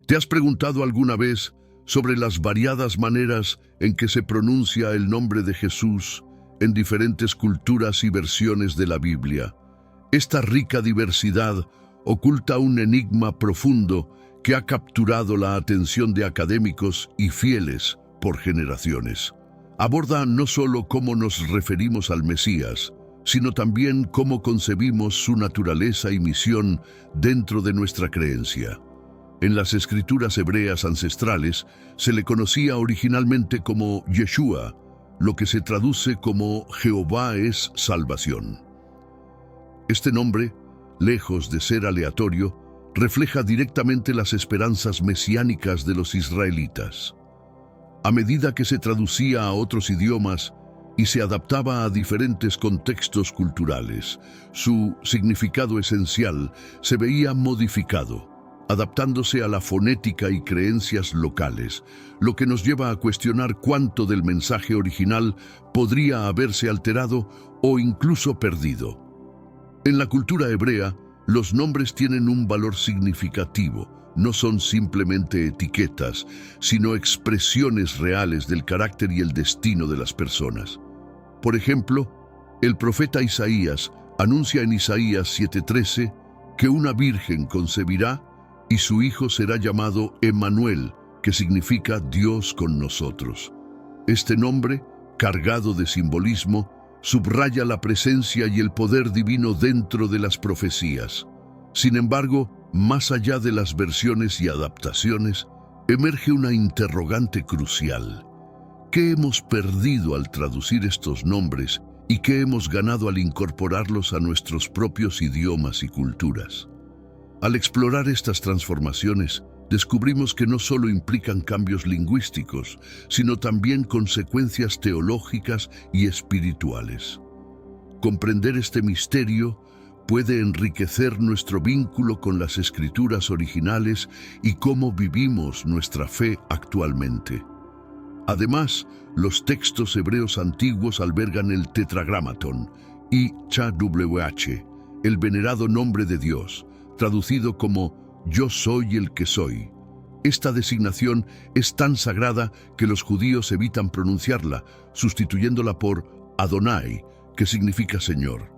¿Te has preguntado alguna vez sobre las variadas maneras en que se pronuncia el nombre de Jesús en diferentes culturas y versiones de la Biblia? Esta rica diversidad oculta un enigma profundo que ha capturado la atención de académicos y fieles por generaciones. Aborda no solo cómo nos referimos al Mesías, sino también cómo concebimos su naturaleza y misión dentro de nuestra creencia. En las escrituras hebreas ancestrales se le conocía originalmente como Yeshua, lo que se traduce como Jehová es salvación. Este nombre, lejos de ser aleatorio, refleja directamente las esperanzas mesiánicas de los israelitas. A medida que se traducía a otros idiomas y se adaptaba a diferentes contextos culturales, su significado esencial se veía modificado, adaptándose a la fonética y creencias locales, lo que nos lleva a cuestionar cuánto del mensaje original podría haberse alterado o incluso perdido. En la cultura hebrea, los nombres tienen un valor significativo. No son simplemente etiquetas, sino expresiones reales del carácter y el destino de las personas. Por ejemplo, el profeta Isaías anuncia en Isaías 7:13 que una virgen concebirá y su hijo será llamado Emmanuel, que significa Dios con nosotros. Este nombre, cargado de simbolismo, subraya la presencia y el poder divino dentro de las profecías. Sin embargo, más allá de las versiones y adaptaciones, emerge una interrogante crucial. ¿Qué hemos perdido al traducir estos nombres y qué hemos ganado al incorporarlos a nuestros propios idiomas y culturas? Al explorar estas transformaciones, descubrimos que no solo implican cambios lingüísticos, sino también consecuencias teológicas y espirituales. Comprender este misterio puede enriquecer nuestro vínculo con las escrituras originales y cómo vivimos nuestra fe actualmente. Además, los textos hebreos antiguos albergan el Tetragramatón, YHWH, el venerado nombre de Dios, traducido como Yo soy el que soy. Esta designación es tan sagrada que los judíos evitan pronunciarla, sustituyéndola por Adonai, que significa Señor.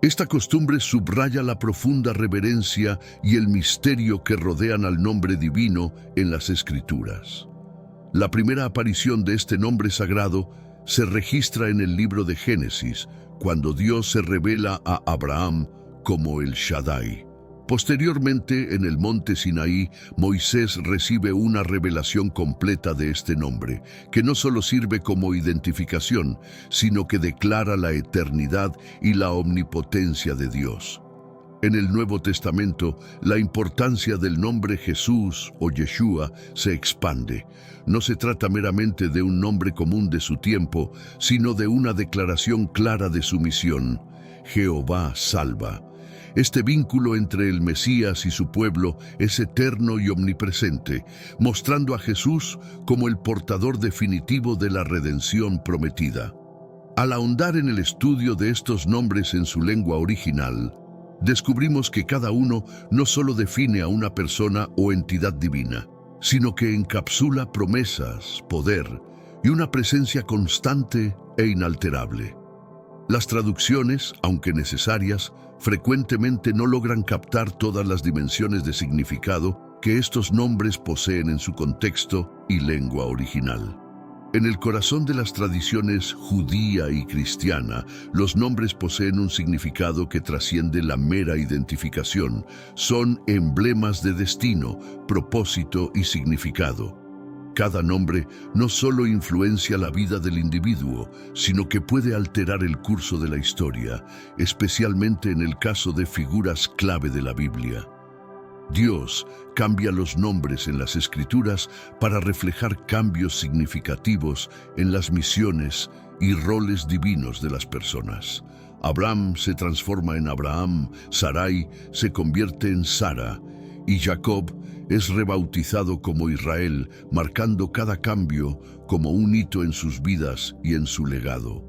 Esta costumbre subraya la profunda reverencia y el misterio que rodean al nombre divino en las Escrituras. La primera aparición de este nombre sagrado se registra en el libro de Génesis, cuando Dios se revela a Abraham como el Shaddai. Posteriormente, en el monte Sinaí, Moisés recibe una revelación completa de este nombre, que no solo sirve como identificación, sino que declara la eternidad y la omnipotencia de Dios. En el Nuevo Testamento, la importancia del nombre Jesús o Yeshua se expande. No se trata meramente de un nombre común de su tiempo, sino de una declaración clara de su misión: Jehová salva. Este vínculo entre el Mesías y su pueblo es eterno y omnipresente, mostrando a Jesús como el portador definitivo de la redención prometida. Al ahondar en el estudio de estos nombres en su lengua original, descubrimos que cada uno no solo define a una persona o entidad divina, sino que encapsula promesas, poder y una presencia constante e inalterable. Las traducciones, aunque necesarias, frecuentemente no logran captar todas las dimensiones de significado que estos nombres poseen en su contexto y lengua original. En el corazón de las tradiciones judía y cristiana, los nombres poseen un significado que trasciende la mera identificación. Son emblemas de destino, propósito y significado. Cada nombre no solo influencia la vida del individuo, sino que puede alterar el curso de la historia, especialmente en el caso de figuras clave de la Biblia. Dios cambia los nombres en las Escrituras para reflejar cambios significativos en las misiones y roles divinos de las personas. Abraham se transforma en Abraham, Sarai se convierte en Sara, y Jacob es rebautizado como Israel, marcando cada cambio como un hito en sus vidas y en su legado.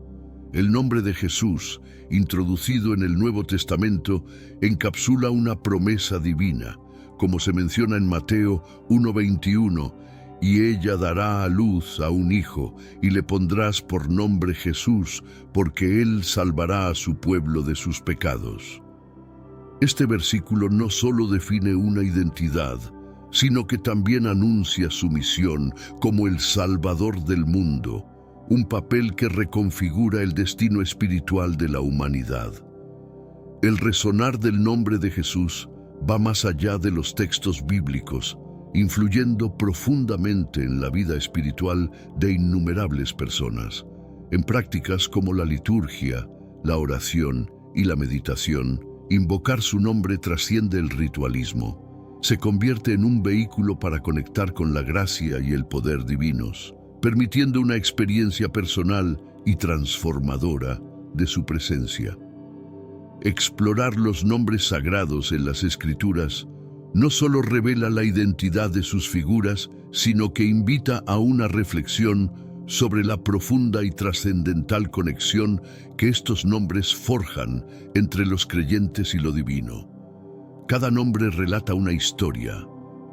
El nombre de Jesús, introducido en el Nuevo Testamento, encapsula una promesa divina: como se menciona en Mateo 1:21, y ella dará a luz a un hijo, y le pondrás por nombre Jesús, porque él salvará a su pueblo de sus pecados. Este versículo no solo define una identidad, sino que también anuncia su misión como el Salvador del mundo, un papel que reconfigura el destino espiritual de la humanidad. El resonar del nombre de Jesús va más allá de los textos bíblicos, influyendo profundamente en la vida espiritual de innumerables personas. En prácticas como la liturgia, la oración y la meditación, invocar su nombre trasciende el ritualismo. Se convierte en un vehículo para conectar con la gracia y el poder divinos, permitiendo una experiencia personal y transformadora de su presencia. Explorar los nombres sagrados en las Escrituras no solo revela la identidad de sus figuras, sino que invita a una reflexión sobre la profunda y trascendental conexión que estos nombres forjan entre los creyentes y lo divino. Cada nombre relata una historia,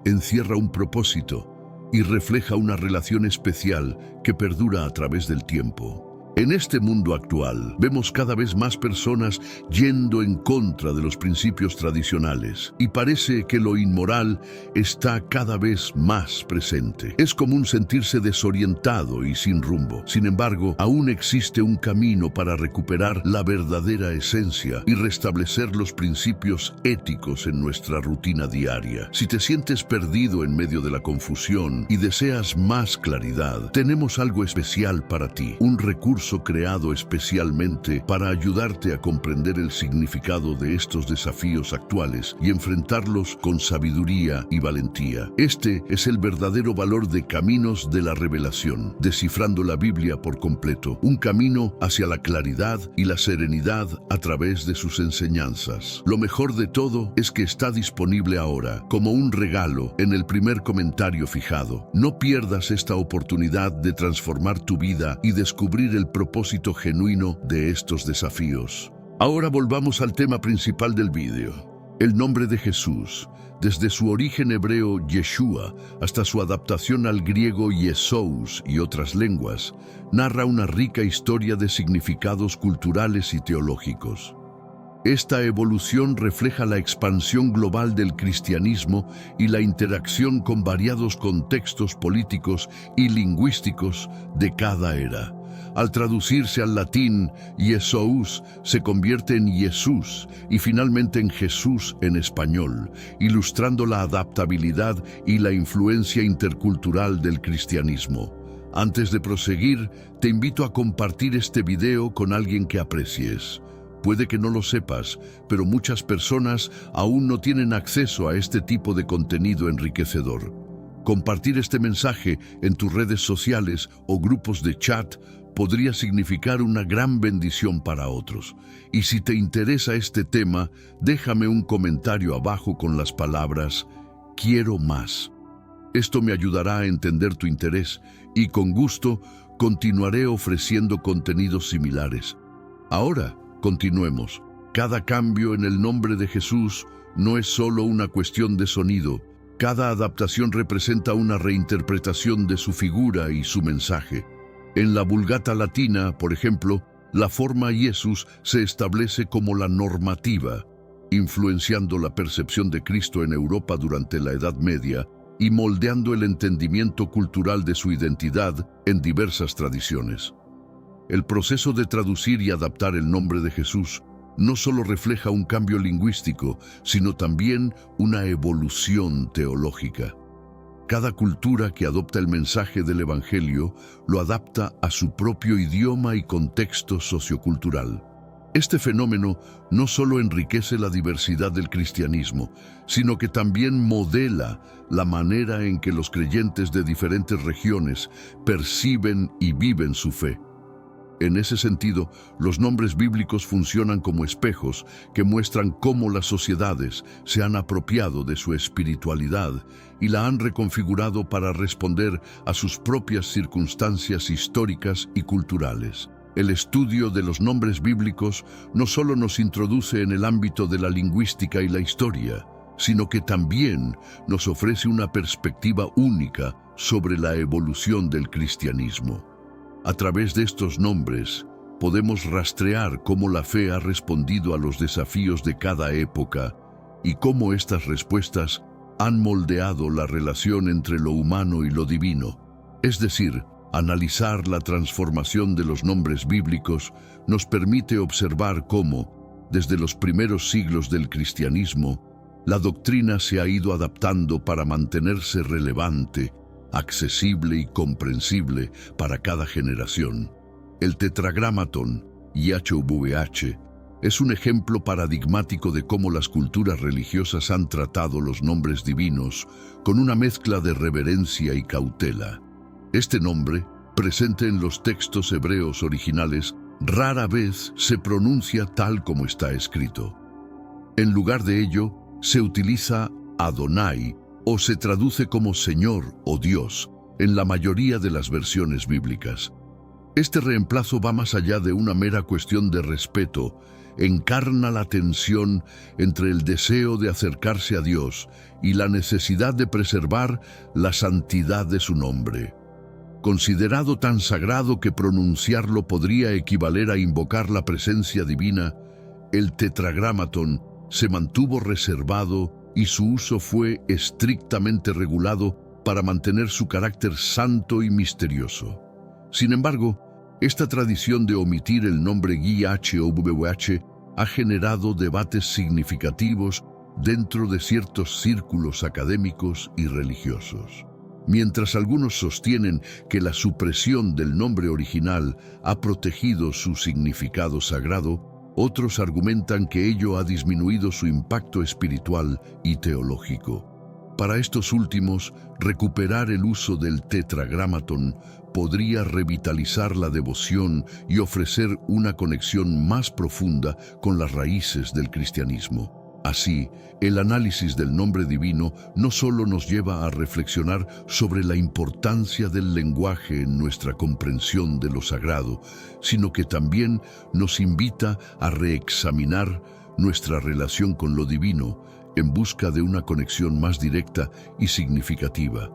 encierra un propósito y refleja una relación especial que perdura a través del tiempo. En este mundo actual, vemos cada vez más personas yendo en contra de los principios tradicionales y parece que lo inmoral está cada vez más presente. Es común sentirse desorientado y sin rumbo. Sin embargo, aún existe un camino para recuperar la verdadera esencia y restablecer los principios éticos en nuestra rutina diaria. Si te sientes perdido en medio de la confusión y deseas más claridad, tenemos algo especial para ti, un recurso creado especialmente para ayudarte a comprender el significado de estos desafíos actuales y enfrentarlos con sabiduría y valentía. Este es el verdadero valor de Caminos de la Revelación, descifrando la Biblia por completo, un camino hacia la claridad y la serenidad a través de sus enseñanzas. Lo mejor de todo es que está disponible ahora, como un regalo, en el primer comentario fijado. No pierdas esta oportunidad de transformar tu vida y descubrir el propósito genuino de estos desafíos. Ahora volvamos al tema principal del vídeo, el nombre de Jesús. Desde su origen hebreo Yeshua hasta su adaptación al griego Yesous y otras lenguas, narra una rica historia de significados culturales y teológicos. Esta evolución refleja la expansión global del cristianismo y la interacción con variados contextos políticos y lingüísticos de cada era. Al traducirse al latín, Yesous se convierte en Jesús y finalmente en Jesús en español, ilustrando la adaptabilidad y la influencia intercultural del cristianismo. Antes de proseguir, te invito a compartir este video con alguien que aprecies. Puede que no lo sepas, pero muchas personas aún no tienen acceso a este tipo de contenido enriquecedor. Compartir este mensaje en tus redes sociales o grupos de chat podría significar una gran bendición para otros. Y si te interesa este tema, déjame un comentario abajo con las palabras "Quiero más". Esto me ayudará a entender tu interés y con gusto continuaré ofreciendo contenidos similares. Ahora, continuemos. Cada cambio en el nombre de Jesús no es solo una cuestión de sonido. Cada adaptación representa una reinterpretación de su figura y su mensaje. En la Vulgata latina, por ejemplo, la forma Jesús se establece como la normativa, influenciando la percepción de Cristo en Europa durante la Edad Media y moldeando el entendimiento cultural de su identidad en diversas tradiciones. El proceso de traducir y adaptar el nombre de Jesús no solo refleja un cambio lingüístico, sino también una evolución teológica. Cada cultura que adopta el mensaje del Evangelio lo adapta a su propio idioma y contexto sociocultural. Este fenómeno no solo enriquece la diversidad del cristianismo, sino que también modela la manera en que los creyentes de diferentes regiones perciben y viven su fe. En ese sentido, los nombres bíblicos funcionan como espejos que muestran cómo las sociedades se han apropiado de su espiritualidad y la han reconfigurado para responder a sus propias circunstancias históricas y culturales. El estudio de los nombres bíblicos no solo nos introduce en el ámbito de la lingüística y la historia, sino que también nos ofrece una perspectiva única sobre la evolución del cristianismo. A través de estos nombres, podemos rastrear cómo la fe ha respondido a los desafíos de cada época y cómo estas respuestas han moldeado la relación entre lo humano y lo divino. Es decir, analizar la transformación de los nombres bíblicos nos permite observar cómo, desde los primeros siglos del cristianismo, la doctrina se ha ido adaptando para mantenerse relevante, accesible y comprensible para cada generación. El Tetragrámaton, YHWH, es un ejemplo paradigmático de cómo las culturas religiosas han tratado los nombres divinos con una mezcla de reverencia y cautela. Este nombre, presente en los textos hebreos originales, rara vez se pronuncia tal como está escrito. En lugar de ello, se utiliza Adonai o se traduce como Señor o Dios en la mayoría de las versiones bíblicas. Este reemplazo va más allá de una mera cuestión de respeto, encarna la tensión entre el deseo de acercarse a Dios y la necesidad de preservar la santidad de su nombre. Considerado tan sagrado que pronunciarlo podría equivaler a invocar la presencia divina, el Tetragrámaton se mantuvo reservado y su uso fue estrictamente regulado para mantener su carácter santo y misterioso. Sin embargo, esta tradición de omitir el nombre YHWH ha generado debates significativos dentro de ciertos círculos académicos y religiosos. Mientras algunos sostienen que la supresión del nombre original ha protegido su significado sagrado, otros argumentan que ello ha disminuido su impacto espiritual y teológico. Para estos últimos, recuperar el uso del Tetragrámaton podría revitalizar la devoción y ofrecer una conexión más profunda con las raíces del cristianismo. Así, el análisis del nombre divino no solo nos lleva a reflexionar sobre la importancia del lenguaje en nuestra comprensión de lo sagrado, sino que también nos invita a reexaminar nuestra relación con lo divino en busca de una conexión más directa y significativa.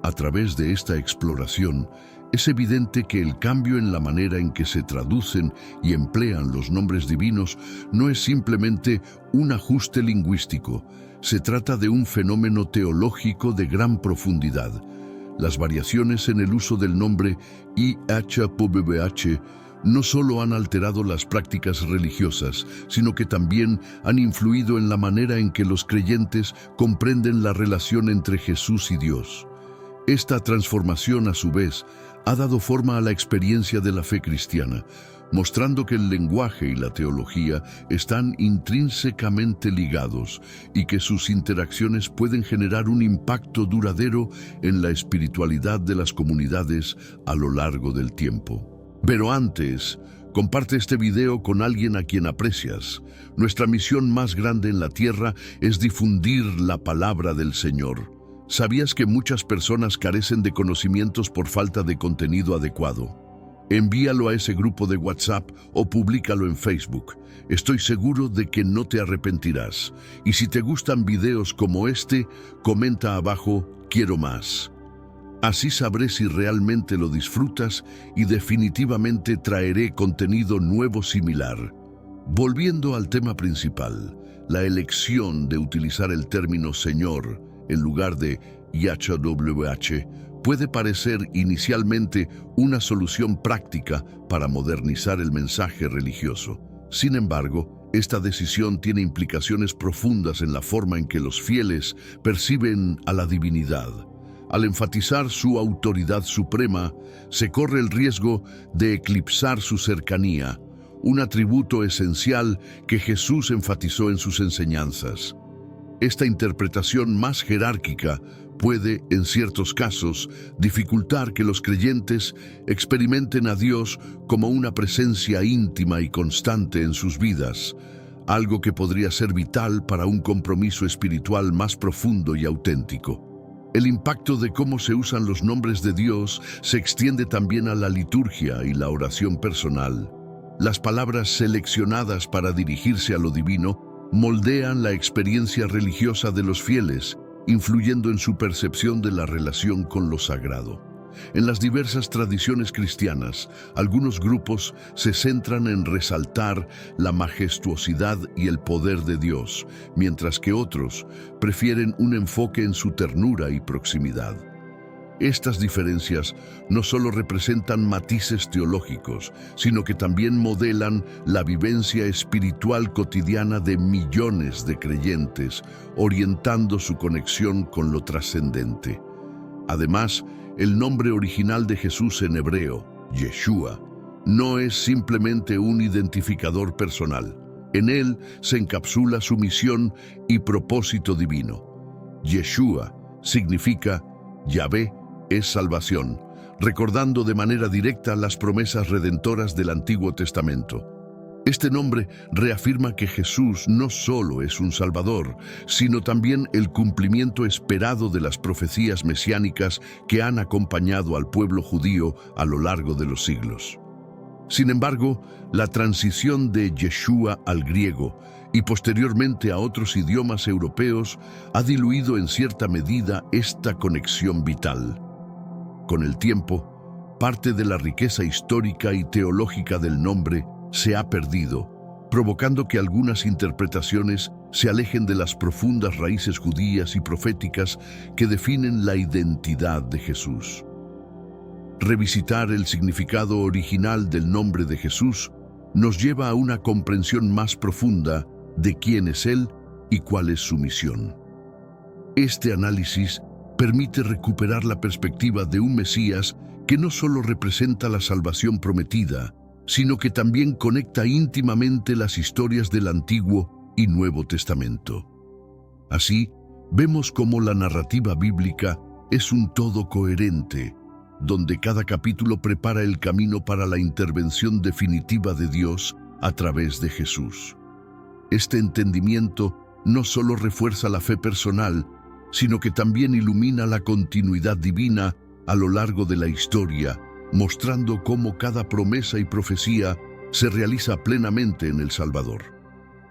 A través de esta exploración, es evidente que el cambio en la manera en que se traducen y emplean los nombres divinos no es simplemente un ajuste lingüístico, se trata de un fenómeno teológico de gran profundidad. Las variaciones en el uso del nombre YHWH no solo han alterado las prácticas religiosas, sino que también han influido en la manera en que los creyentes comprenden la relación entre Jesús y Dios. Esta transformación, a su vez, ha dado forma a la experiencia de la fe cristiana, mostrando que el lenguaje y la teología están intrínsecamente ligados y que sus interacciones pueden generar un impacto duradero en la espiritualidad de las comunidades a lo largo del tiempo. Pero antes, comparte este video con alguien a quien aprecias. Nuestra misión más grande en la tierra es difundir la palabra del Señor. ¿Sabías que muchas personas carecen de conocimientos por falta de contenido adecuado? Envíalo a ese grupo de WhatsApp o públicalo en Facebook. Estoy seguro de que no te arrepentirás. Y si te gustan videos como este, comenta abajo, quiero más. Así sabré si realmente lo disfrutas y definitivamente traeré contenido nuevo similar. Volviendo al tema principal, la elección de utilizar el término Señor en lugar de YHWH puede parecer inicialmente una solución práctica para modernizar el mensaje religioso. Sin embargo, esta decisión tiene implicaciones profundas en la forma en que los fieles perciben a la divinidad. Al enfatizar su autoridad suprema, se corre el riesgo de eclipsar su cercanía, un atributo esencial que Jesús enfatizó en sus enseñanzas. Esta interpretación más jerárquica puede, en ciertos casos, dificultar que los creyentes experimenten a Dios como una presencia íntima y constante en sus vidas, algo que podría ser vital para un compromiso espiritual más profundo y auténtico. El impacto de cómo se usan los nombres de Dios se extiende también a la liturgia y la oración personal. Las palabras seleccionadas para dirigirse a lo divino moldean la experiencia religiosa de los fieles, influyendo en su percepción de la relación con lo sagrado. En las diversas tradiciones cristianas, algunos grupos se centran en resaltar la majestuosidad y el poder de Dios, mientras que otros prefieren un enfoque en su ternura y proximidad. Estas diferencias no solo representan matices teológicos, sino que también modelan la vivencia espiritual cotidiana de millones de creyentes, orientando su conexión con lo trascendente. Además, el nombre original de Jesús en hebreo, Yeshua, no es simplemente un identificador personal. En él se encapsula su misión y propósito divino. Yeshua significa Yahvé es salvación, recordando de manera directa las promesas redentoras del Antiguo Testamento. Este nombre reafirma que Jesús no solo es un Salvador, sino también el cumplimiento esperado de las profecías mesiánicas que han acompañado al pueblo judío a lo largo de los siglos. Sin embargo, la transición de Yeshua al griego y posteriormente a otros idiomas europeos ha diluido en cierta medida esta conexión vital. Con el tiempo, parte de la riqueza histórica y teológica del nombre se ha perdido, provocando que algunas interpretaciones se alejen de las profundas raíces judías y proféticas que definen la identidad de Jesús. Revisitar el significado original del nombre de Jesús nos lleva a una comprensión más profunda de quién es Él y cuál es su misión. Este análisis permite recuperar la perspectiva de un Mesías que no solo representa la salvación prometida, sino que también conecta íntimamente las historias del Antiguo y Nuevo Testamento. Así, vemos cómo la narrativa bíblica es un todo coherente, donde cada capítulo prepara el camino para la intervención definitiva de Dios a través de Jesús. Este entendimiento no solo refuerza la fe personal, sino que también ilumina la continuidad divina a lo largo de la historia, mostrando cómo cada promesa y profecía se realiza plenamente en el Salvador.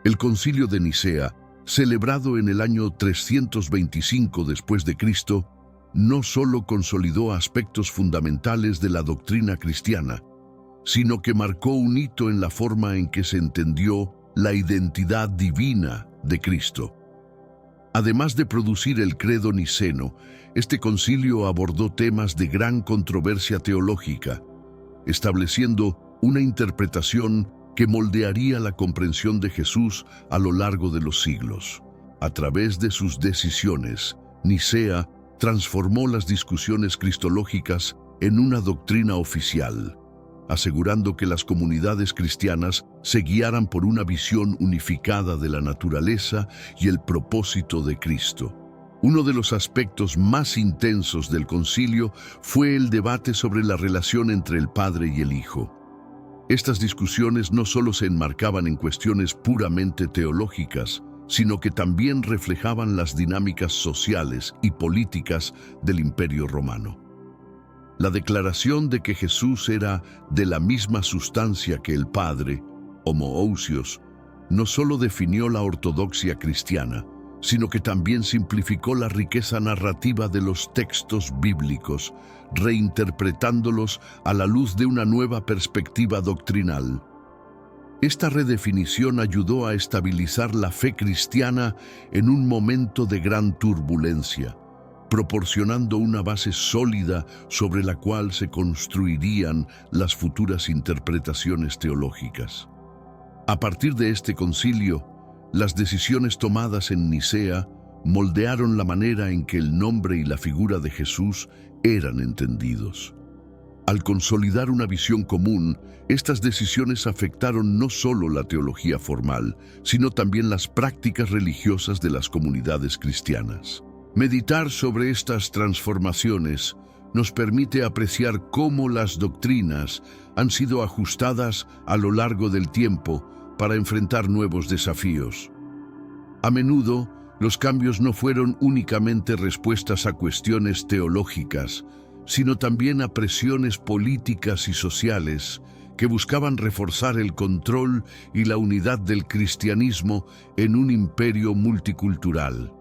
El Concilio de Nicea, celebrado en el año 325 después de Cristo, no solo consolidó aspectos fundamentales de la doctrina cristiana, sino que marcó un hito en la forma en que se entendió la identidad divina de Cristo. Además de producir el credo niceno, este concilio abordó temas de gran controversia teológica, estableciendo una interpretación que moldearía la comprensión de Jesús a lo largo de los siglos. A través de sus decisiones, Nicea transformó las discusiones cristológicas en una doctrina oficial, asegurando que las comunidades cristianas se guiaran por una visión unificada de la naturaleza y el propósito de Cristo. Uno de los aspectos más intensos del concilio fue el debate sobre la relación entre el Padre y el Hijo. Estas discusiones no solo se enmarcaban en cuestiones puramente teológicas, sino que también reflejaban las dinámicas sociales y políticas del Imperio Romano. La declaración de que Jesús era de la misma sustancia que el Padre, homoousios, no solo definió la ortodoxia cristiana, sino que también simplificó la riqueza narrativa de los textos bíblicos, reinterpretándolos a la luz de una nueva perspectiva doctrinal. Esta redefinición ayudó a estabilizar la fe cristiana en un momento de gran turbulencia, proporcionando una base sólida sobre la cual se construirían las futuras interpretaciones teológicas. A partir de este concilio, las decisiones tomadas en Nicea moldearon la manera en que el nombre y la figura de Jesús eran entendidos. Al consolidar una visión común, estas decisiones afectaron no solo la teología formal, sino también las prácticas religiosas de las comunidades cristianas. Meditar sobre estas transformaciones nos permite apreciar cómo las doctrinas han sido ajustadas a lo largo del tiempo para enfrentar nuevos desafíos. A menudo, los cambios no fueron únicamente respuestas a cuestiones teológicas, sino también a presiones políticas y sociales que buscaban reforzar el control y la unidad del cristianismo en un imperio multicultural.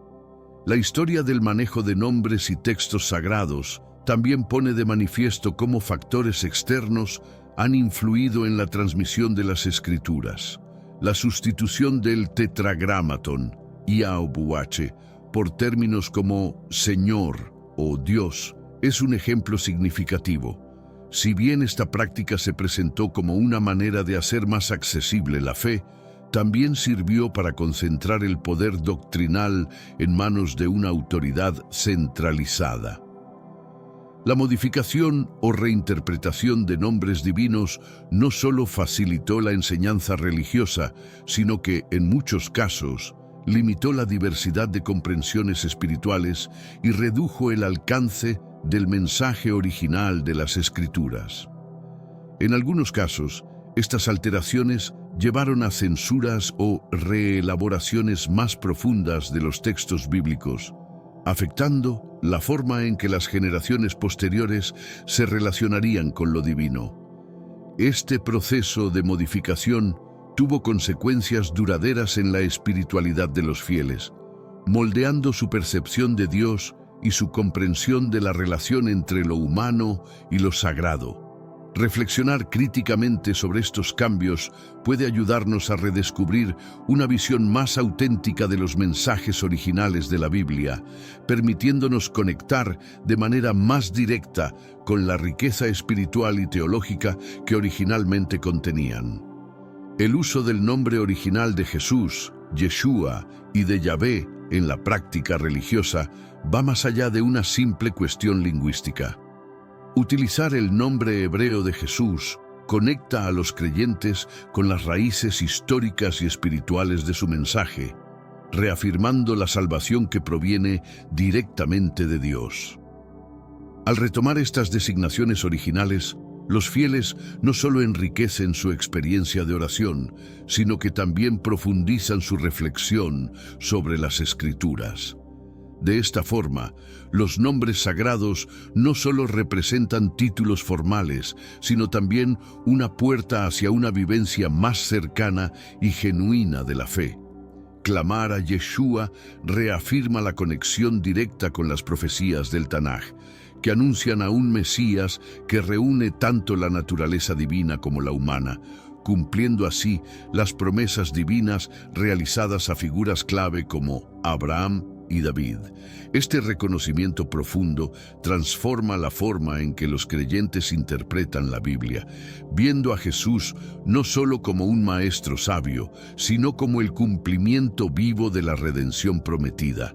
La historia del manejo de nombres y textos sagrados también pone de manifiesto cómo factores externos han influido en la transmisión de las escrituras. La sustitución del tetragramatón, Yahweh, por términos como Señor o Dios, es un ejemplo significativo. Si bien esta práctica se presentó como una manera de hacer más accesible la fe, también sirvió para concentrar el poder doctrinal en manos de una autoridad centralizada. La modificación o reinterpretación de nombres divinos no solo facilitó la enseñanza religiosa, sino que, en muchos casos, limitó la diversidad de comprensiones espirituales y redujo el alcance del mensaje original de las Escrituras. En algunos casos, estas alteraciones llevaron a censuras o reelaboraciones más profundas de los textos bíblicos, afectando la forma en que las generaciones posteriores se relacionarían con lo divino. Este proceso de modificación tuvo consecuencias duraderas en la espiritualidad de los fieles, moldeando su percepción de Dios y su comprensión de la relación entre lo humano y lo sagrado. Reflexionar críticamente sobre estos cambios puede ayudarnos a redescubrir una visión más auténtica de los mensajes originales de la Biblia, permitiéndonos conectar de manera más directa con la riqueza espiritual y teológica que originalmente contenían. El uso del nombre original de Jesús, Yeshua, y de Yahvé en la práctica religiosa va más allá de una simple cuestión lingüística. Utilizar el nombre hebreo de Jesús conecta a los creyentes con las raíces históricas y espirituales de su mensaje, reafirmando la salvación que proviene directamente de Dios. Al retomar estas designaciones originales, los fieles no solo enriquecen su experiencia de oración, sino que también profundizan su reflexión sobre las Escrituras. De esta forma, los nombres sagrados no solo representan títulos formales, sino también una puerta hacia una vivencia más cercana y genuina de la fe. Clamar a Yeshua reafirma la conexión directa con las profecías del Tanaj, que anuncian a un Mesías que reúne tanto la naturaleza divina como la humana, cumpliendo así las promesas divinas realizadas a figuras clave como Abraham y David. Este reconocimiento profundo transforma la forma en que los creyentes interpretan la Biblia, viendo a Jesús no solo como un maestro sabio, sino como el cumplimiento vivo de la redención prometida.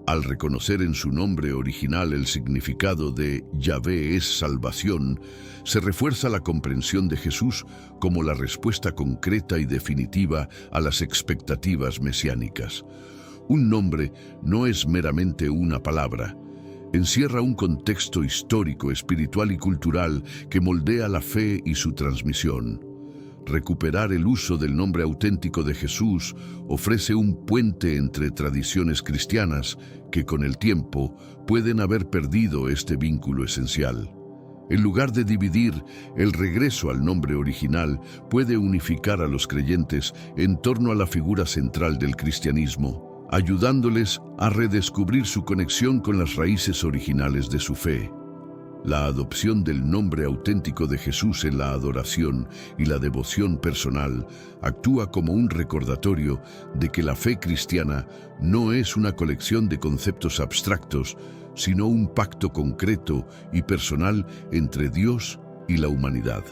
Al reconocer en su nombre original el significado de Yahvé es salvación, se refuerza la comprensión de Jesús como la respuesta concreta y definitiva a las expectativas mesiánicas. Un nombre no es meramente una palabra. Encierra un contexto histórico, espiritual y cultural que moldea la fe y su transmisión. Recuperar el uso del nombre auténtico de Jesús ofrece un puente entre tradiciones cristianas que con el tiempo pueden haber perdido este vínculo esencial. En lugar de dividir, el regreso al nombre original puede unificar a los creyentes en torno a la figura central del cristianismo, ayudándoles a redescubrir su conexión con las raíces originales de su fe. La adopción del nombre auténtico de Jesús en la adoración y la devoción personal actúa como un recordatorio de que la fe cristiana no es una colección de conceptos abstractos, sino un pacto concreto y personal entre Dios y la humanidad.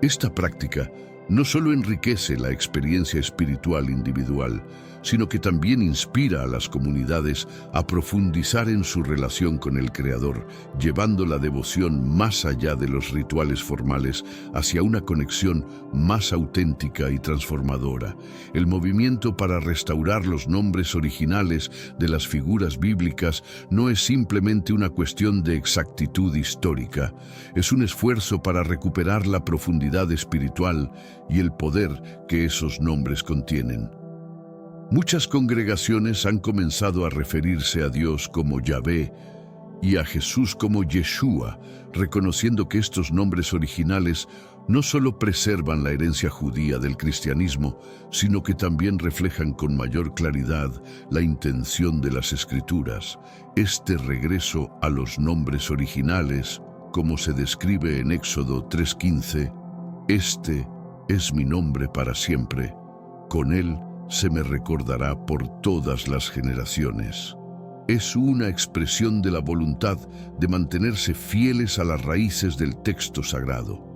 Esta práctica no solo enriquece la experiencia espiritual individual, sino que también inspira a las comunidades a profundizar en su relación con el Creador, llevando la devoción más allá de los rituales formales hacia una conexión más auténtica y transformadora. El movimiento para restaurar los nombres originales de las figuras bíblicas no es simplemente una cuestión de exactitud histórica, es un esfuerzo para recuperar la profundidad espiritual y el poder que esos nombres contienen. Muchas congregaciones han comenzado a referirse a Dios como Yahvé, y a Jesús como Yeshua, reconociendo que estos nombres originales no solo preservan la herencia judía del cristianismo, sino que también reflejan con mayor claridad la intención de las Escrituras. Este regreso a los nombres originales, como se describe en Éxodo 3:15, «Este es mi nombre para siempre, con él se me recordará por todas las generaciones». Es una expresión de la voluntad de mantenerse fieles a las raíces del texto sagrado.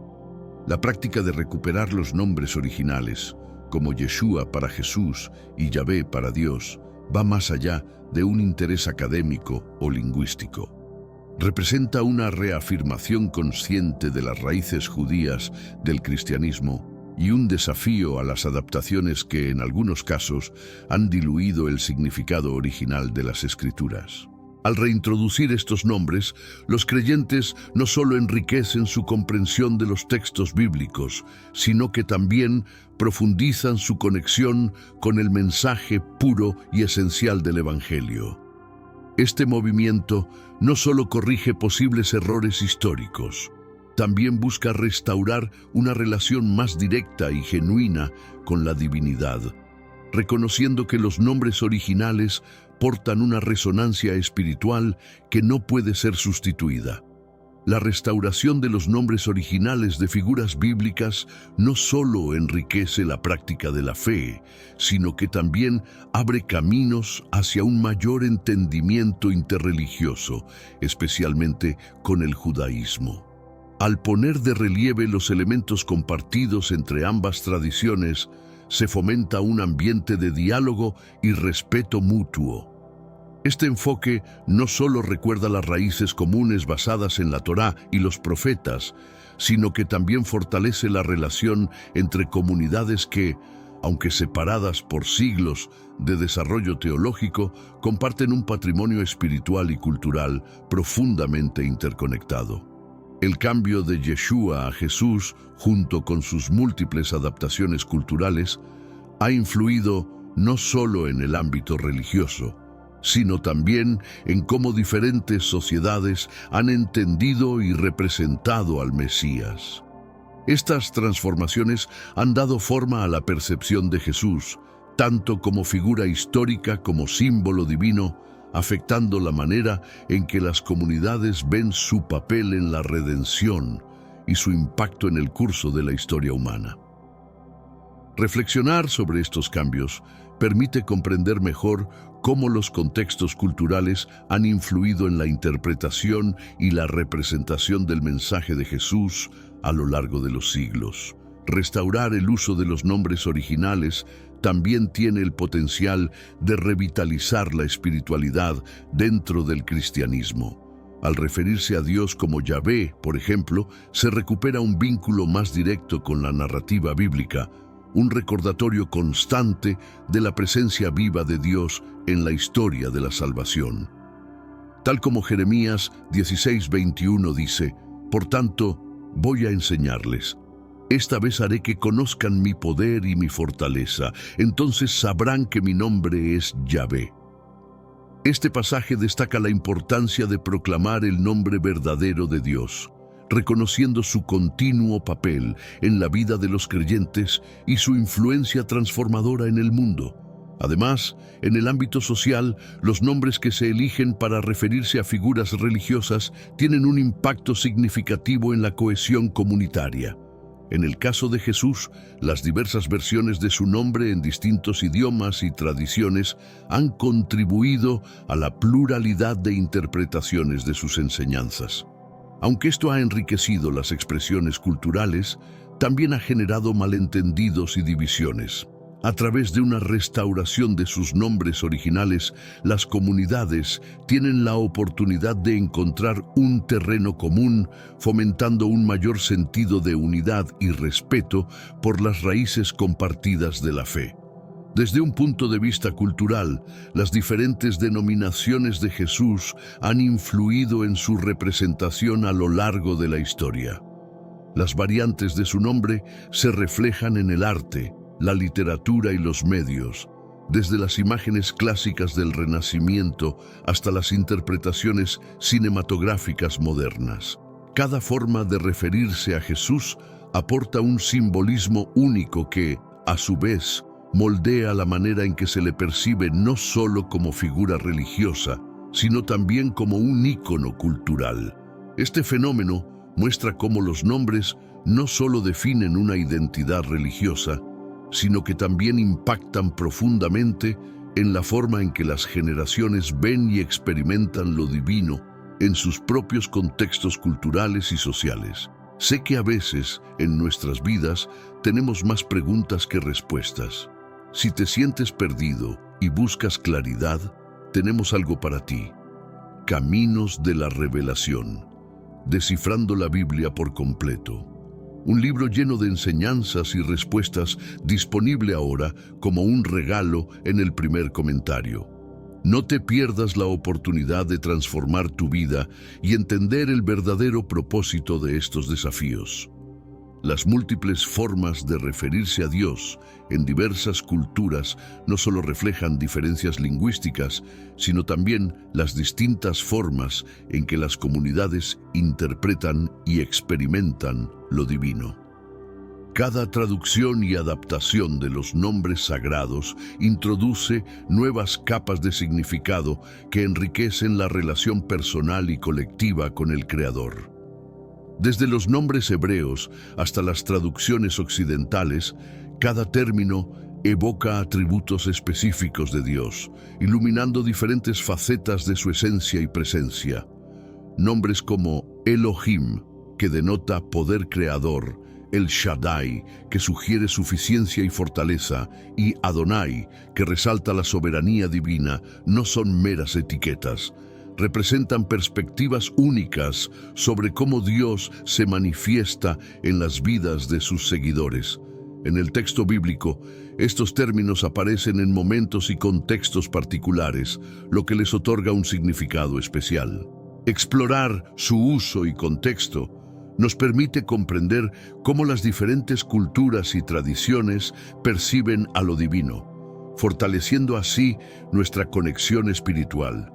La práctica de recuperar los nombres originales, como Yeshua para Jesús y Yahvé para Dios, va más allá de un interés académico o lingüístico. Representa una reafirmación consciente de las raíces judías del cristianismo y un desafío a las adaptaciones que, en algunos casos, han diluido el significado original de las Escrituras. Al reintroducir estos nombres, los creyentes no solo enriquecen su comprensión de los textos bíblicos, sino que también profundizan su conexión con el mensaje puro y esencial del Evangelio. Este movimiento no solo corrige posibles errores históricos, también busca restaurar una relación más directa y genuina con la divinidad, reconociendo que los nombres originales portan una resonancia espiritual que no puede ser sustituida. La restauración de los nombres originales de figuras bíblicas no solo enriquece la práctica de la fe, sino que también abre caminos hacia un mayor entendimiento interreligioso, especialmente con el judaísmo. Al poner de relieve los elementos compartidos entre ambas tradiciones, se fomenta un ambiente de diálogo y respeto mutuo. Este enfoque no solo recuerda las raíces comunes basadas en la Torá y los profetas, sino que también fortalece la relación entre comunidades que, aunque separadas por siglos de desarrollo teológico, comparten un patrimonio espiritual y cultural profundamente interconectado. El cambio de Yeshua a Jesús, junto con sus múltiples adaptaciones culturales, ha influido no solo en el ámbito religioso, sino también en cómo diferentes sociedades han entendido y representado al Mesías. Estas transformaciones han dado forma a la percepción de Jesús, tanto como figura histórica como símbolo divino, afectando la manera en que las comunidades ven su papel en la redención y su impacto en el curso de la historia humana. Reflexionar sobre estos cambios permite comprender mejor cómo los contextos culturales han influido en la interpretación y la representación del mensaje de Jesús a lo largo de los siglos. Restaurar el uso de los nombres originales también tiene el potencial de revitalizar la espiritualidad dentro del cristianismo. Al referirse a Dios como Yahvé, por ejemplo, se recupera un vínculo más directo con la narrativa bíblica, un recordatorio constante de la presencia viva de Dios en la historia de la salvación. Tal como Jeremías 16:21 dice, «Por tanto, voy a enseñarles. Esta vez haré que conozcan mi poder y mi fortaleza, entonces sabrán que mi nombre es Yahvé». Este pasaje destaca la importancia de proclamar el nombre verdadero de Dios, reconociendo su continuo papel en la vida de los creyentes y su influencia transformadora en el mundo. Además, en el ámbito social, los nombres que se eligen para referirse a figuras religiosas tienen un impacto significativo en la cohesión comunitaria. En el caso de Jesús, las diversas versiones de su nombre en distintos idiomas y tradiciones han contribuido a la pluralidad de interpretaciones de sus enseñanzas. Aunque esto ha enriquecido las expresiones culturales, también ha generado malentendidos y divisiones. A través de una restauración de sus nombres originales, las comunidades tienen la oportunidad de encontrar un terreno común, fomentando un mayor sentido de unidad y respeto por las raíces compartidas de la fe. Desde un punto de vista cultural, las diferentes denominaciones de Jesús han influido en su representación a lo largo de la historia. Las variantes de su nombre se reflejan en el arte, la literatura y los medios, desde las imágenes clásicas del Renacimiento hasta las interpretaciones cinematográficas modernas. Cada forma de referirse a Jesús aporta un simbolismo único que, a su vez, moldea la manera en que se le percibe no solo como figura religiosa, sino también como un ícono cultural. Este fenómeno muestra cómo los nombres no solo definen una identidad religiosa, sino que también impactan profundamente en la forma en que las generaciones ven y experimentan lo divino en sus propios contextos culturales y sociales. Sé que a veces, en nuestras vidas, tenemos más preguntas que respuestas. Si te sientes perdido y buscas claridad, tenemos algo para ti. Caminos de la Revelación. Descifrando la Biblia por completo. Un libro lleno de enseñanzas y respuestas disponible ahora como un regalo en el primer comentario. No te pierdas la oportunidad de transformar tu vida y entender el verdadero propósito de estos desafíos. Las múltiples formas de referirse a Dios en diversas culturas no solo reflejan diferencias lingüísticas, sino también las distintas formas en que las comunidades interpretan y experimentan lo divino. Cada traducción y adaptación de los nombres sagrados introduce nuevas capas de significado que enriquecen la relación personal y colectiva con el Creador. Desde los nombres hebreos hasta las traducciones occidentales, cada término evoca atributos específicos de Dios, iluminando diferentes facetas de su esencia y presencia. Nombres como Elohim, que denota poder creador, El Shaddai, que sugiere suficiencia y fortaleza, y Adonai, que resalta la soberanía divina, no son meras etiquetas. Representan perspectivas únicas sobre cómo Dios se manifiesta en las vidas de sus seguidores. En el texto bíblico, estos términos aparecen en momentos y contextos particulares, lo que les otorga un significado especial. Explorar su uso y contexto nos permite comprender cómo las diferentes culturas y tradiciones perciben a lo divino, fortaleciendo así nuestra conexión espiritual.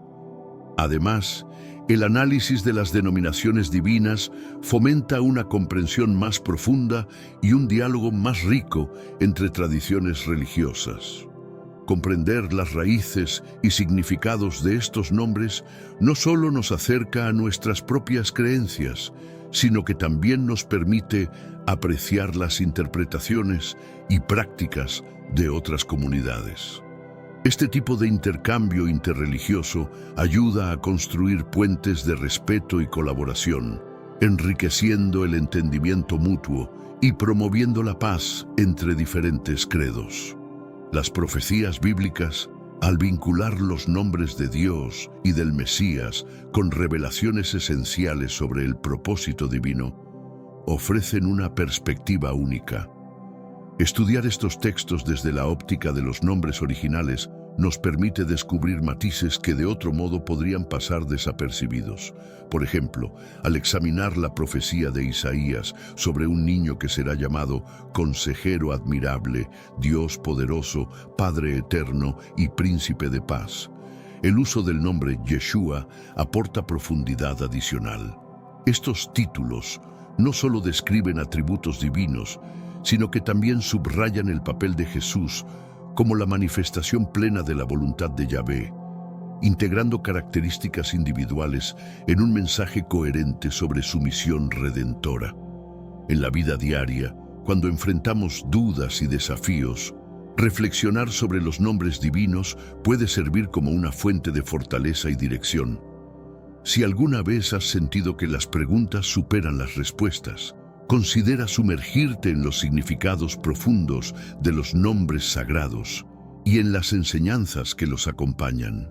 Además, el análisis de las denominaciones divinas fomenta una comprensión más profunda y un diálogo más rico entre tradiciones religiosas. Comprender las raíces y significados de estos nombres no solo nos acerca a nuestras propias creencias, sino que también nos permite apreciar las interpretaciones y prácticas de otras comunidades. Este tipo de intercambio interreligioso ayuda a construir puentes de respeto y colaboración, enriqueciendo el entendimiento mutuo y promoviendo la paz entre diferentes credos. Las profecías bíblicas, al vincular los nombres de Dios y del Mesías con revelaciones esenciales sobre el propósito divino, ofrecen una perspectiva única. Estudiar estos textos desde la óptica de los nombres originales nos permite descubrir matices que de otro modo podrían pasar desapercibidos. Por ejemplo, al examinar la profecía de Isaías sobre un niño que será llamado Consejero Admirable, Dios Poderoso, Padre Eterno y Príncipe de Paz, el uso del nombre Yeshua aporta profundidad adicional. Estos títulos no solo describen atributos divinos, sino que también subrayan el papel de Jesús como la manifestación plena de la voluntad de Yahvé, integrando características individuales en un mensaje coherente sobre su misión redentora. En la vida diaria, cuando enfrentamos dudas y desafíos, reflexionar sobre los nombres divinos puede servir como una fuente de fortaleza y dirección. Si alguna vez has sentido que las preguntas superan las respuestas, considera sumergirte en los significados profundos de los nombres sagrados y en las enseñanzas que los acompañan.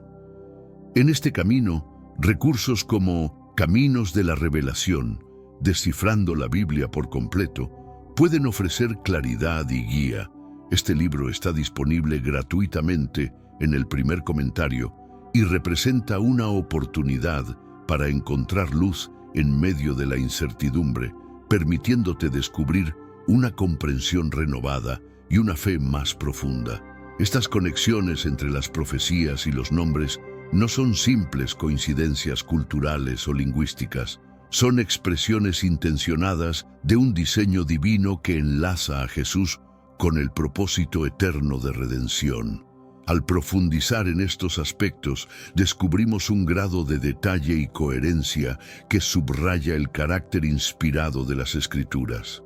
En este camino, recursos como Caminos de la Revelación, Descifrando la Biblia por completo, pueden ofrecer claridad y guía. Este libro está disponible gratuitamente en el primer comentario y representa una oportunidad para encontrar luz en medio de la incertidumbre, permitiéndote descubrir una comprensión renovada y una fe más profunda. Estas conexiones entre las profecías y los nombres no son simples coincidencias culturales o lingüísticas, son expresiones intencionadas de un diseño divino que enlaza a Jesús con el propósito eterno de redención. Al profundizar en estos aspectos, descubrimos un grado de detalle y coherencia que subraya el carácter inspirado de las Escrituras.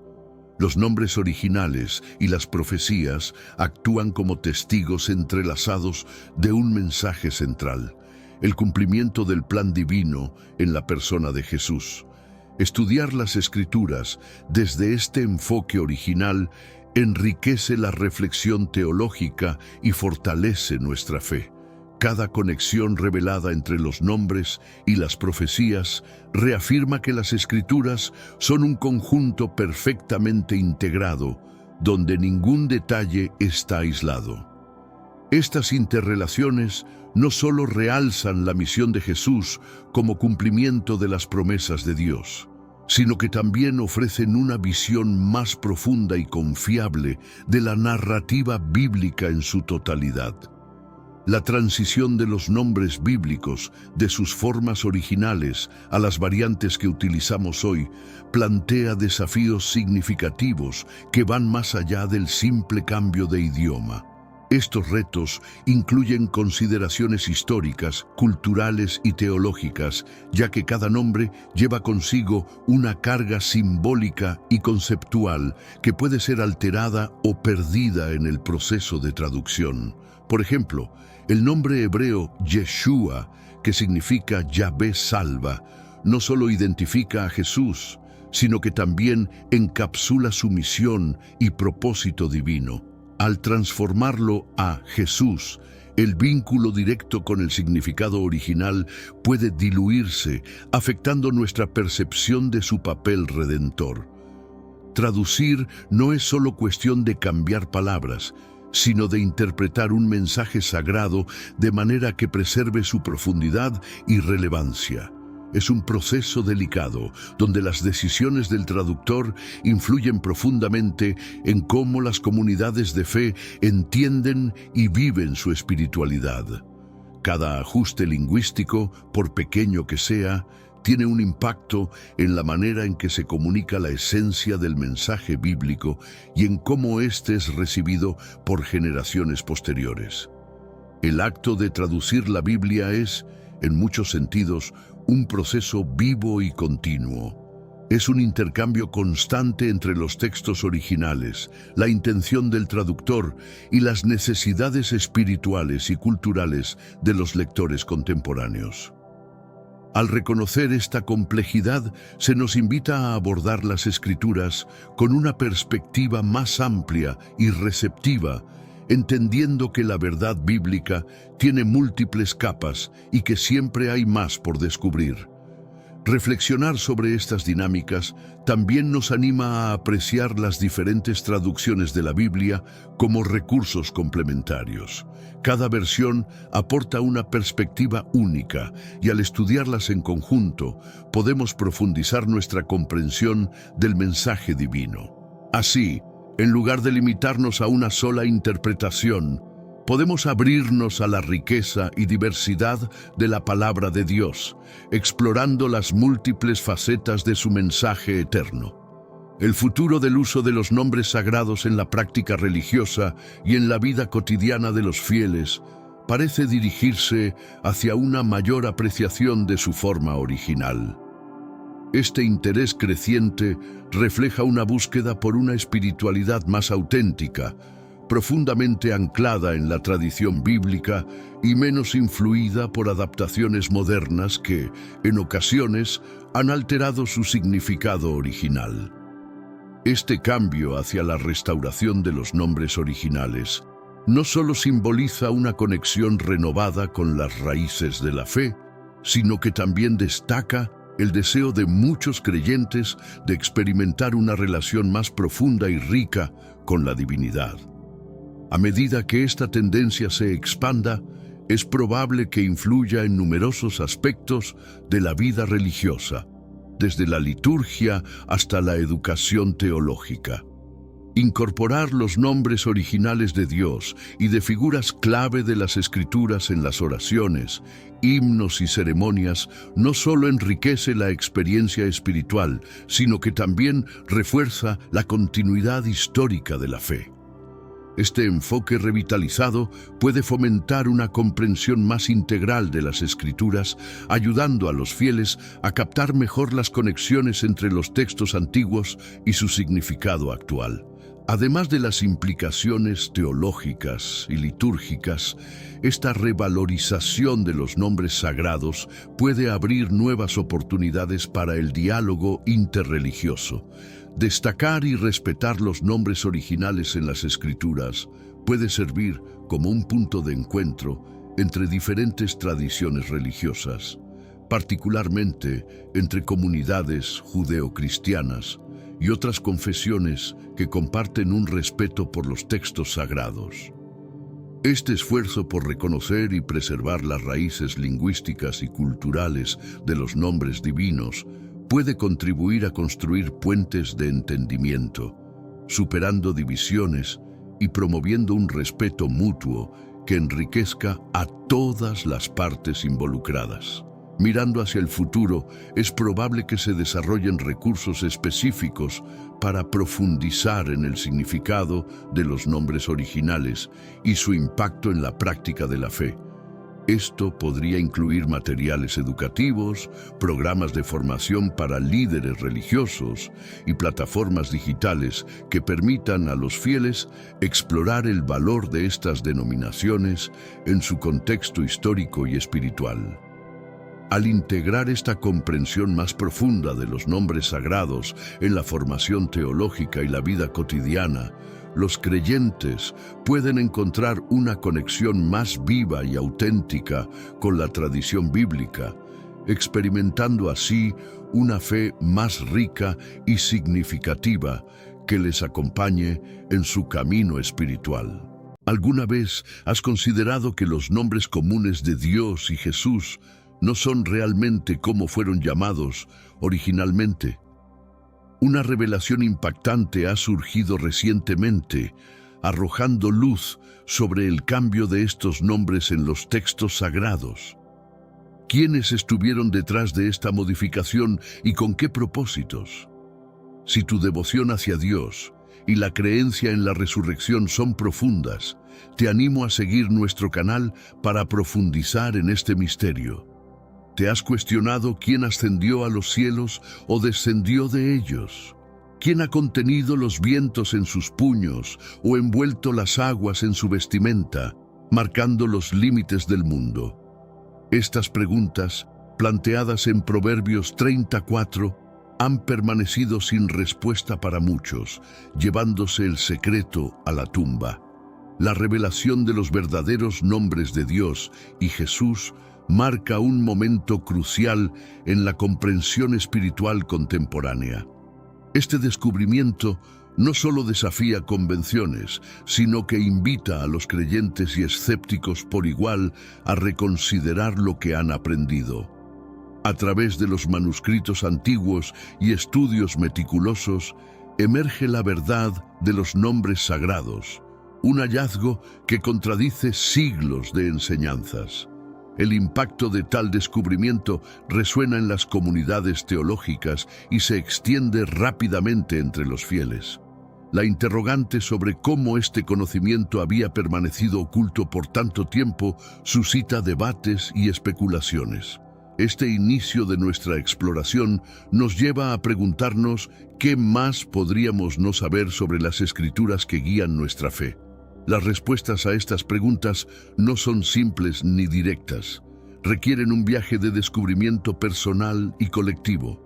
Los nombres originales y las profecías actúan como testigos entrelazados de un mensaje central, el cumplimiento del plan divino en la persona de Jesús. Estudiar las Escrituras desde este enfoque original enriquece la reflexión teológica y fortalece nuestra fe. Cada conexión revelada entre los nombres y las profecías reafirma que las Escrituras son un conjunto perfectamente integrado, donde ningún detalle está aislado. Estas interrelaciones no solo realzan la misión de Jesús como cumplimiento de las promesas de Dios, sino que también ofrecen una visión más profunda y confiable de la narrativa bíblica en su totalidad. La transición de los nombres bíblicos, de sus formas originales a las variantes que utilizamos hoy, plantea desafíos significativos que van más allá del simple cambio de idioma. Estos retos incluyen consideraciones históricas, culturales y teológicas, ya que cada nombre lleva consigo una carga simbólica y conceptual que puede ser alterada o perdida en el proceso de traducción. Por ejemplo, el nombre hebreo Yeshua, que significa Yahvé salva, no solo identifica a Jesús, sino que también encapsula su misión y propósito divino. Al transformarlo a Jesús, el vínculo directo con el significado original puede diluirse, afectando nuestra percepción de su papel redentor. Traducir no es solo cuestión de cambiar palabras, sino de interpretar un mensaje sagrado de manera que preserve su profundidad y relevancia. Es un proceso delicado, donde las decisiones del traductor influyen profundamente en cómo las comunidades de fe entienden y viven su espiritualidad. Cada ajuste lingüístico, por pequeño que sea, tiene un impacto en la manera en que se comunica la esencia del mensaje bíblico y en cómo éste es recibido por generaciones posteriores. El acto de traducir la Biblia es, en muchos sentidos, un proceso vivo y continuo. Es un intercambio constante entre los textos originales, la intención del traductor y las necesidades espirituales y culturales de los lectores contemporáneos. Al reconocer esta complejidad, se nos invita a abordar las Escrituras con una perspectiva más amplia y receptiva, entendiendo que la verdad bíblica tiene múltiples capas y que siempre hay más por descubrir. Reflexionar sobre estas dinámicas también nos anima a apreciar las diferentes traducciones de la Biblia como recursos complementarios. Cada versión aporta una perspectiva única y al estudiarlas en conjunto podemos profundizar nuestra comprensión del mensaje divino. Así, en lugar de limitarnos a una sola interpretación, podemos abrirnos a la riqueza y diversidad de la palabra de Dios, explorando las múltiples facetas de su mensaje eterno. El futuro del uso de los nombres sagrados en la práctica religiosa y en la vida cotidiana de los fieles parece dirigirse hacia una mayor apreciación de su forma original. Este interés creciente refleja una búsqueda por una espiritualidad más auténtica, profundamente anclada en la tradición bíblica y menos influida por adaptaciones modernas que, en ocasiones, han alterado su significado original. Este cambio hacia la restauración de los nombres originales no solo simboliza una conexión renovada con las raíces de la fe, sino que también destaca el deseo de muchos creyentes de experimentar una relación más profunda y rica con la divinidad. A medida que esta tendencia se expanda, es probable que influya en numerosos aspectos de la vida religiosa, desde la liturgia hasta la educación teológica. Incorporar los nombres originales de Dios y de figuras clave de las Escrituras en las oraciones, himnos y ceremonias no solo enriquece la experiencia espiritual, sino que también refuerza la continuidad histórica de la fe. Este enfoque revitalizado puede fomentar una comprensión más integral de las Escrituras, ayudando a los fieles a captar mejor las conexiones entre los textos antiguos y su significado actual. Además de las implicaciones teológicas y litúrgicas, esta revalorización de los nombres sagrados puede abrir nuevas oportunidades para el diálogo interreligioso. Destacar y respetar los nombres originales en las Escrituras puede servir como un punto de encuentro entre diferentes tradiciones religiosas, particularmente entre comunidades judeocristianas y otras confesiones que comparten un respeto por los textos sagrados. Este esfuerzo por reconocer y preservar las raíces lingüísticas y culturales de los nombres divinos puede contribuir a construir puentes de entendimiento, superando divisiones y promoviendo un respeto mutuo que enriquezca a todas las partes involucradas. Mirando hacia el futuro, es probable que se desarrollen recursos específicos para profundizar en el significado de los nombres originales y su impacto en la práctica de la fe. Esto podría incluir materiales educativos, programas de formación para líderes religiosos y plataformas digitales que permitan a los fieles explorar el valor de estas denominaciones en su contexto histórico y espiritual. Al integrar esta comprensión más profunda de los nombres sagrados en la formación teológica y la vida cotidiana, los creyentes pueden encontrar una conexión más viva y auténtica con la tradición bíblica, experimentando así una fe más rica y significativa que les acompañe en su camino espiritual. ¿Alguna vez has considerado que los nombres comunes de Dios y Jesús no son realmente como fueron llamados originalmente? Una revelación impactante ha surgido recientemente, arrojando luz sobre el cambio de estos nombres en los textos sagrados. ¿Quiénes estuvieron detrás de esta modificación y con qué propósitos? Si tu devoción hacia Dios y la creencia en la resurrección son profundas, te animo a seguir nuestro canal para profundizar en este misterio. ¿Te has cuestionado quién ascendió a los cielos o descendió de ellos? ¿Quién ha contenido los vientos en sus puños o envuelto las aguas en su vestimenta, marcando los límites del mundo? Estas preguntas, planteadas en Proverbios 34, han permanecido sin respuesta para muchos, llevándose el secreto a la tumba. La revelación de los verdaderos nombres de Dios y Jesús marca un momento crucial en la comprensión espiritual contemporánea. Este descubrimiento no solo desafía convenciones, sino que invita a los creyentes y escépticos por igual a reconsiderar lo que han aprendido. A través de los manuscritos antiguos y estudios meticulosos, emerge la verdad de los nombres sagrados, un hallazgo que contradice siglos de enseñanzas. El impacto de tal descubrimiento resuena en las comunidades teológicas y se extiende rápidamente entre los fieles. La interrogante sobre cómo este conocimiento había permanecido oculto por tanto tiempo suscita debates y especulaciones. Este inicio de nuestra exploración nos lleva a preguntarnos qué más podríamos no saber sobre las Escrituras que guían nuestra fe. Las respuestas a estas preguntas no son simples ni directas. Requieren un viaje de descubrimiento personal y colectivo.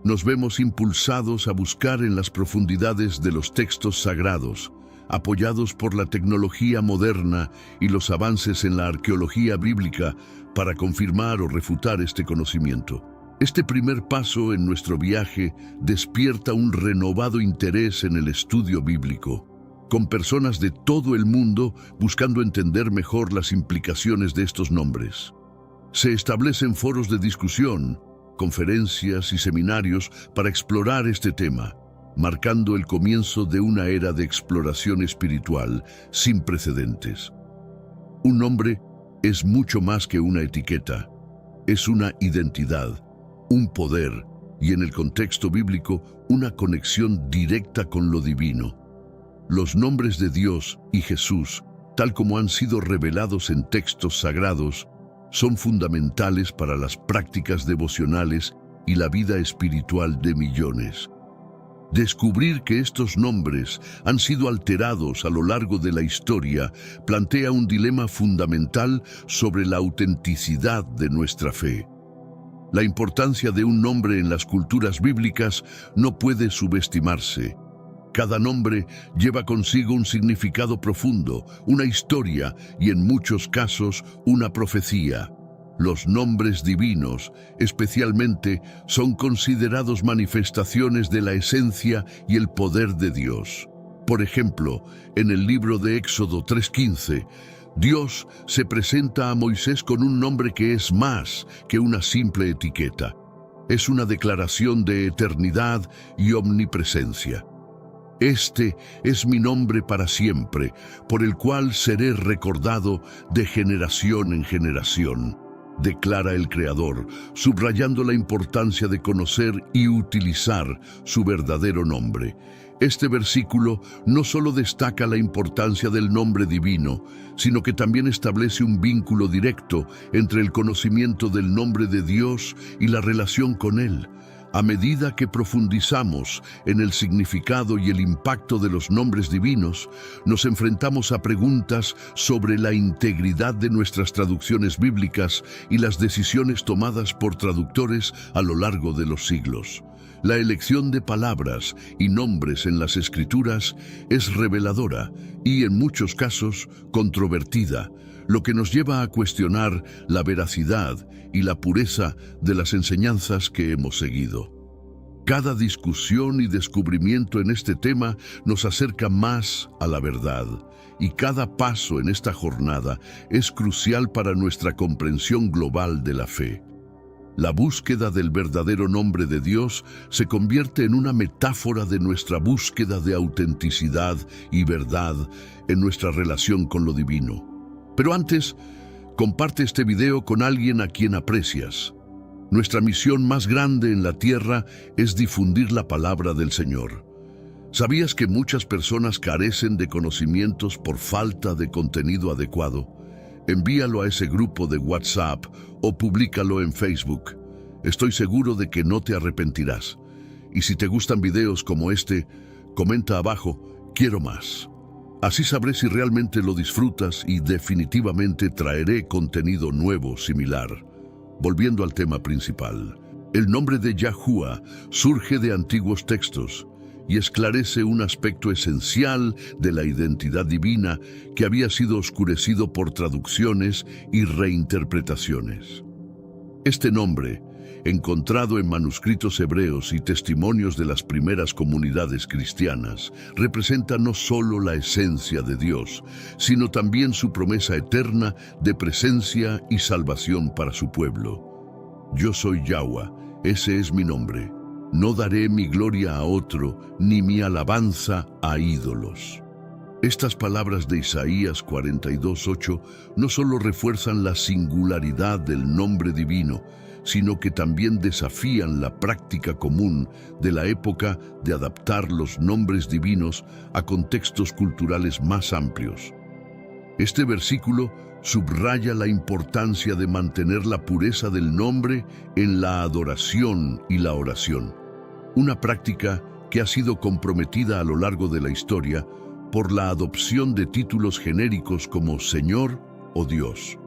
Nos vemos impulsados a buscar en las profundidades de los textos sagrados, apoyados por la tecnología moderna y los avances en la arqueología bíblica para confirmar o refutar este conocimiento. Este primer paso en nuestro viaje despierta un renovado interés en el estudio bíblico, con personas de todo el mundo buscando entender mejor las implicaciones de estos nombres. Se establecen foros de discusión, conferencias y seminarios para explorar este tema, marcando el comienzo de una era de exploración espiritual sin precedentes. Un nombre es mucho más que una etiqueta, es una identidad, un poder y, en el contexto bíblico, una conexión directa con lo divino. Los nombres de Dios y Jesús, tal como han sido revelados en textos sagrados, son fundamentales para las prácticas devocionales y la vida espiritual de millones. Descubrir que estos nombres han sido alterados a lo largo de la historia plantea un dilema fundamental sobre la autenticidad de nuestra fe. La importancia de un nombre en las culturas bíblicas no puede subestimarse. Cada nombre lleva consigo un significado profundo, una historia y, en muchos casos, una profecía. Los nombres divinos, especialmente, son considerados manifestaciones de la esencia y el poder de Dios. Por ejemplo, en el libro de Éxodo 3:15, Dios se presenta a Moisés con un nombre que es más que una simple etiqueta. Es una declaración de eternidad y omnipresencia. Este es mi nombre para siempre, por el cual seré recordado de generación en generación, declara el Creador, subrayando la importancia de conocer y utilizar su verdadero nombre. Este versículo no solo destaca la importancia del nombre divino, sino que también establece un vínculo directo entre el conocimiento del nombre de Dios y la relación con Él. A medida que profundizamos en el significado y el impacto de los nombres divinos, nos enfrentamos a preguntas sobre la integridad de nuestras traducciones bíblicas y las decisiones tomadas por traductores a lo largo de los siglos. La elección de palabras y nombres en las Escrituras es reveladora y, en muchos casos, controvertida, lo que nos lleva a cuestionar la veracidad y la pureza de las enseñanzas que hemos seguido. Cada discusión y descubrimiento en este tema nos acerca más a la verdad, y cada paso en esta jornada es crucial para nuestra comprensión global de la fe. La búsqueda del verdadero nombre de Dios se convierte en una metáfora de nuestra búsqueda de autenticidad y verdad en nuestra relación con lo divino. Pero antes, comparte este video con alguien a quien aprecias. Nuestra misión más grande en la tierra es difundir la palabra del Señor. ¿Sabías que muchas personas carecen de conocimientos por falta de contenido adecuado? Envíalo a ese grupo de WhatsApp o públicalo en Facebook. Estoy seguro de que no te arrepentirás. Y si te gustan videos como este, comenta abajo, quiero más. Así sabré si realmente lo disfrutas y definitivamente traeré contenido nuevo similar. Volviendo al tema principal, el nombre de Yahuwah surge de antiguos textos y esclarece un aspecto esencial de la identidad divina que había sido oscurecido por traducciones y reinterpretaciones. Este nombre, encontrado en manuscritos hebreos y testimonios de las primeras comunidades cristianas, representa no solo la esencia de Dios, sino también su promesa eterna de presencia y salvación para su pueblo. Yo soy Yahweh, ese es mi nombre. No daré mi gloria a otro, ni mi alabanza a ídolos. Estas palabras de Isaías 42:8 no solo refuerzan la singularidad del nombre divino, sino que también desafían la práctica común de la época de adaptar los nombres divinos a contextos culturales más amplios. Este versículo subraya la importancia de mantener la pureza del nombre en la adoración y la oración, una práctica que ha sido comprometida a lo largo de la historia por la adopción de títulos genéricos como Señor o Dios.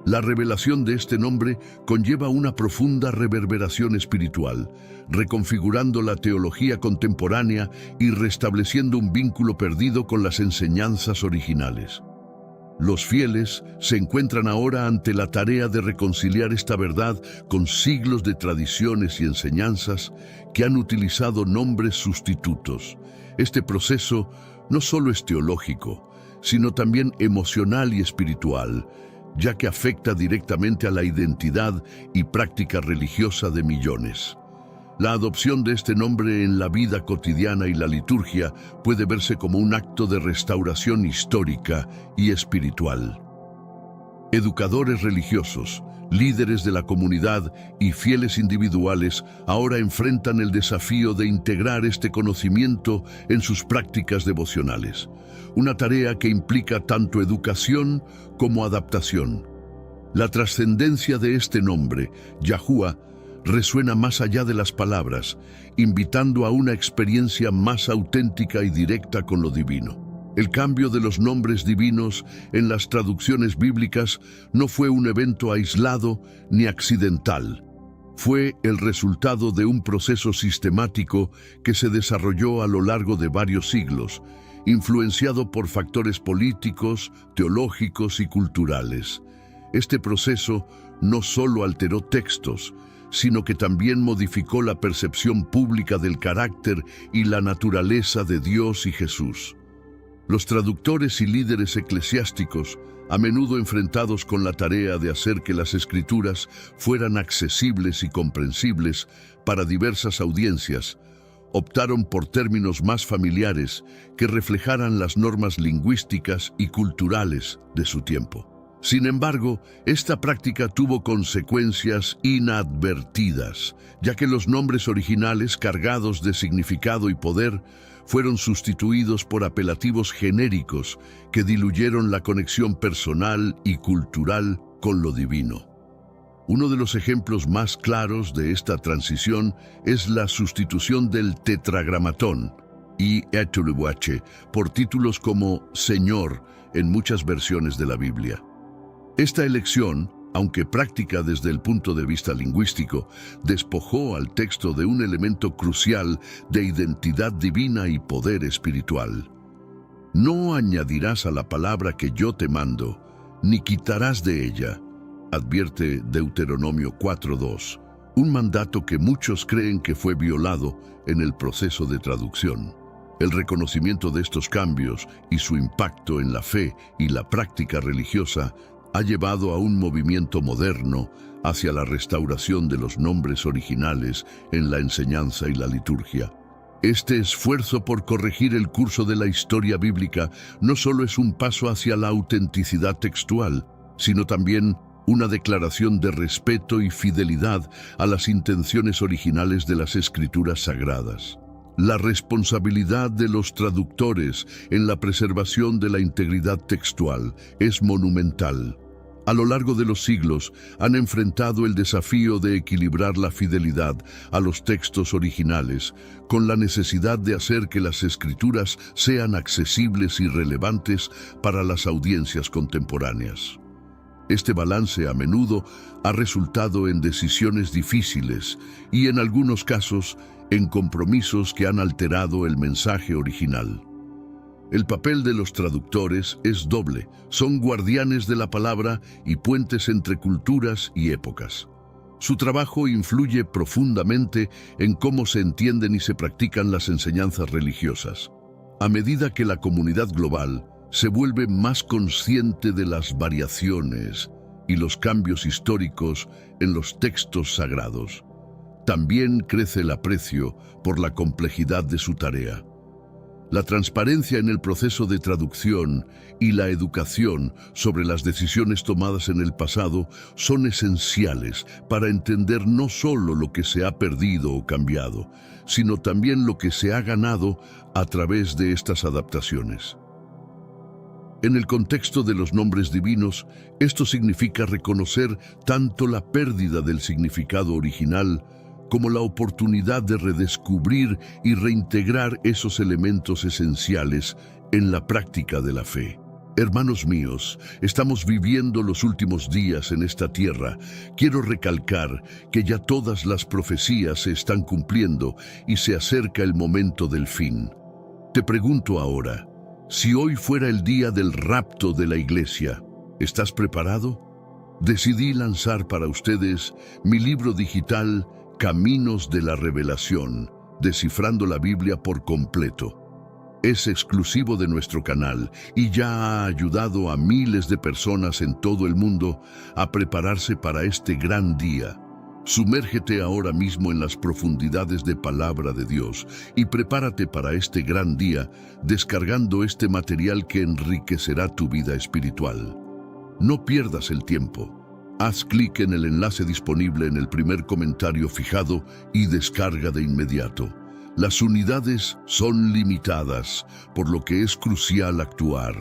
La revelación de este nombre conlleva una profunda reverberación espiritual, reconfigurando la teología contemporánea y restableciendo un vínculo perdido con las enseñanzas originales. Los fieles se encuentran ahora ante la tarea de reconciliar esta verdad con siglos de tradiciones y enseñanzas que han utilizado nombres sustitutos. Este proceso no solo es teológico, sino también emocional y espiritual, ya que afecta directamente a la identidad y práctica religiosa de millones. La adopción de este nombre en la vida cotidiana y la liturgia puede verse como un acto de restauración histórica y espiritual. Educadores religiosos, líderes de la comunidad y fieles individuales ahora enfrentan el desafío de integrar este conocimiento en sus prácticas devocionales, una tarea que implica tanto educación como adaptación. La trascendencia de este nombre, Yahuwah, resuena más allá de las palabras, invitando a una experiencia más auténtica y directa con lo divino. El cambio de los nombres divinos en las traducciones bíblicas no fue un evento aislado ni accidental. Fue el resultado de un proceso sistemático que se desarrolló a lo largo de varios siglos, influenciado por factores políticos, teológicos y culturales. Este proceso no solo alteró textos, sino que también modificó la percepción pública del carácter y la naturaleza de Dios y Jesús. Los traductores y líderes eclesiásticos, a menudo enfrentados con la tarea de hacer que las escrituras fueran accesibles y comprensibles para diversas audiencias, optaron por términos más familiares que reflejaran las normas lingüísticas y culturales de su tiempo. Sin embargo, esta práctica tuvo consecuencias inadvertidas, ya que los nombres originales cargados de significado y poder fueron sustituidos por apelativos genéricos que diluyeron la conexión personal y cultural con lo divino. Uno de los ejemplos más claros de esta transición es la sustitución del tetragramatón y Etulihuache por títulos como Señor en muchas versiones de la Biblia. Esta elección, aunque práctica desde el punto de vista lingüístico, despojó al texto de un elemento crucial de identidad divina y poder espiritual. No añadirás a la palabra que yo te mando, ni quitarás de ella, advierte Deuteronomio 4:2, un mandato que muchos creen que fue violado en el proceso de traducción. El reconocimiento de estos cambios y su impacto en la fe y la práctica religiosa ha llevado a un movimiento moderno hacia la restauración de los nombres originales en la enseñanza y la liturgia. Este esfuerzo por corregir el curso de la historia bíblica no solo es un paso hacia la autenticidad textual, sino también una declaración de respeto y fidelidad a las intenciones originales de las Escrituras sagradas. La responsabilidad de los traductores en la preservación de la integridad textual es monumental. A lo largo de los siglos han enfrentado el desafío de equilibrar la fidelidad a los textos originales con la necesidad de hacer que las escrituras sean accesibles y relevantes para las audiencias contemporáneas. Este balance a menudo ha resultado en decisiones difíciles y, en algunos casos, en compromisos que han alterado el mensaje original. El papel de los traductores es doble. Son guardianes de la palabra y puentes entre culturas y épocas. Su trabajo influye profundamente en cómo se entienden y se practican las enseñanzas religiosas. A medida que la comunidad global se vuelve más consciente de las variaciones y los cambios históricos en los textos sagrados, también crece el aprecio por la complejidad de su tarea. La transparencia en el proceso de traducción y la educación sobre las decisiones tomadas en el pasado son esenciales para entender no solo lo que se ha perdido o cambiado, sino también lo que se ha ganado a través de estas adaptaciones. En el contexto de los nombres divinos, esto significa reconocer tanto la pérdida del significado original como la oportunidad de redescubrir y reintegrar esos elementos esenciales en la práctica de la fe. Hermanos míos, estamos viviendo los últimos días en esta tierra. Quiero recalcar que ya todas las profecías se están cumpliendo y se acerca el momento del fin. Te pregunto ahora, si hoy fuera el día del rapto de la iglesia, ¿estás preparado? Decidí lanzar para ustedes mi libro digital Caminos de la Revelación, descifrando la Biblia por completo. Es exclusivo de nuestro canal y ya ha ayudado a miles de personas en todo el mundo a prepararse para este gran día. Sumérgete ahora mismo en las profundidades de Palabra de Dios y prepárate para este gran día descargando este material que enriquecerá tu vida espiritual. No pierdas el tiempo. Haz clic en el enlace disponible en el primer comentario fijado y descarga de inmediato. Las unidades son limitadas, por lo que es crucial actuar.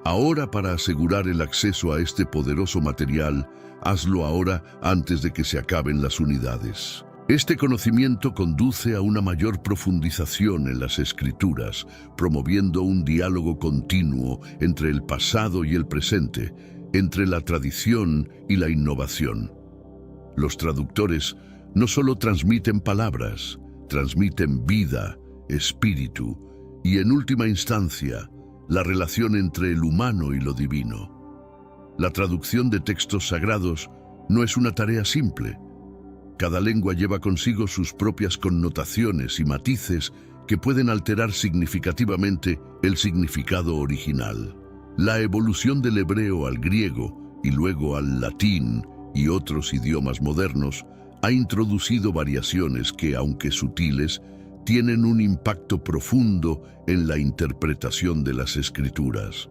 Ahora, para asegurar el acceso a este poderoso material, hazlo ahora antes de que se acaben las unidades. Este conocimiento conduce a una mayor profundización en las Escrituras, promoviendo un diálogo continuo entre el pasado y el presente, entre la tradición y la innovación. Los traductores no solo transmiten palabras, transmiten vida, espíritu y, en última instancia, la relación entre el humano y lo divino. La traducción de textos sagrados no es una tarea simple. Cada lengua lleva consigo sus propias connotaciones y matices que pueden alterar significativamente el significado original. La evolución del hebreo al griego y luego al latín y otros idiomas modernos ha introducido variaciones que, aunque sutiles, tienen un impacto profundo en la interpretación de las Escrituras.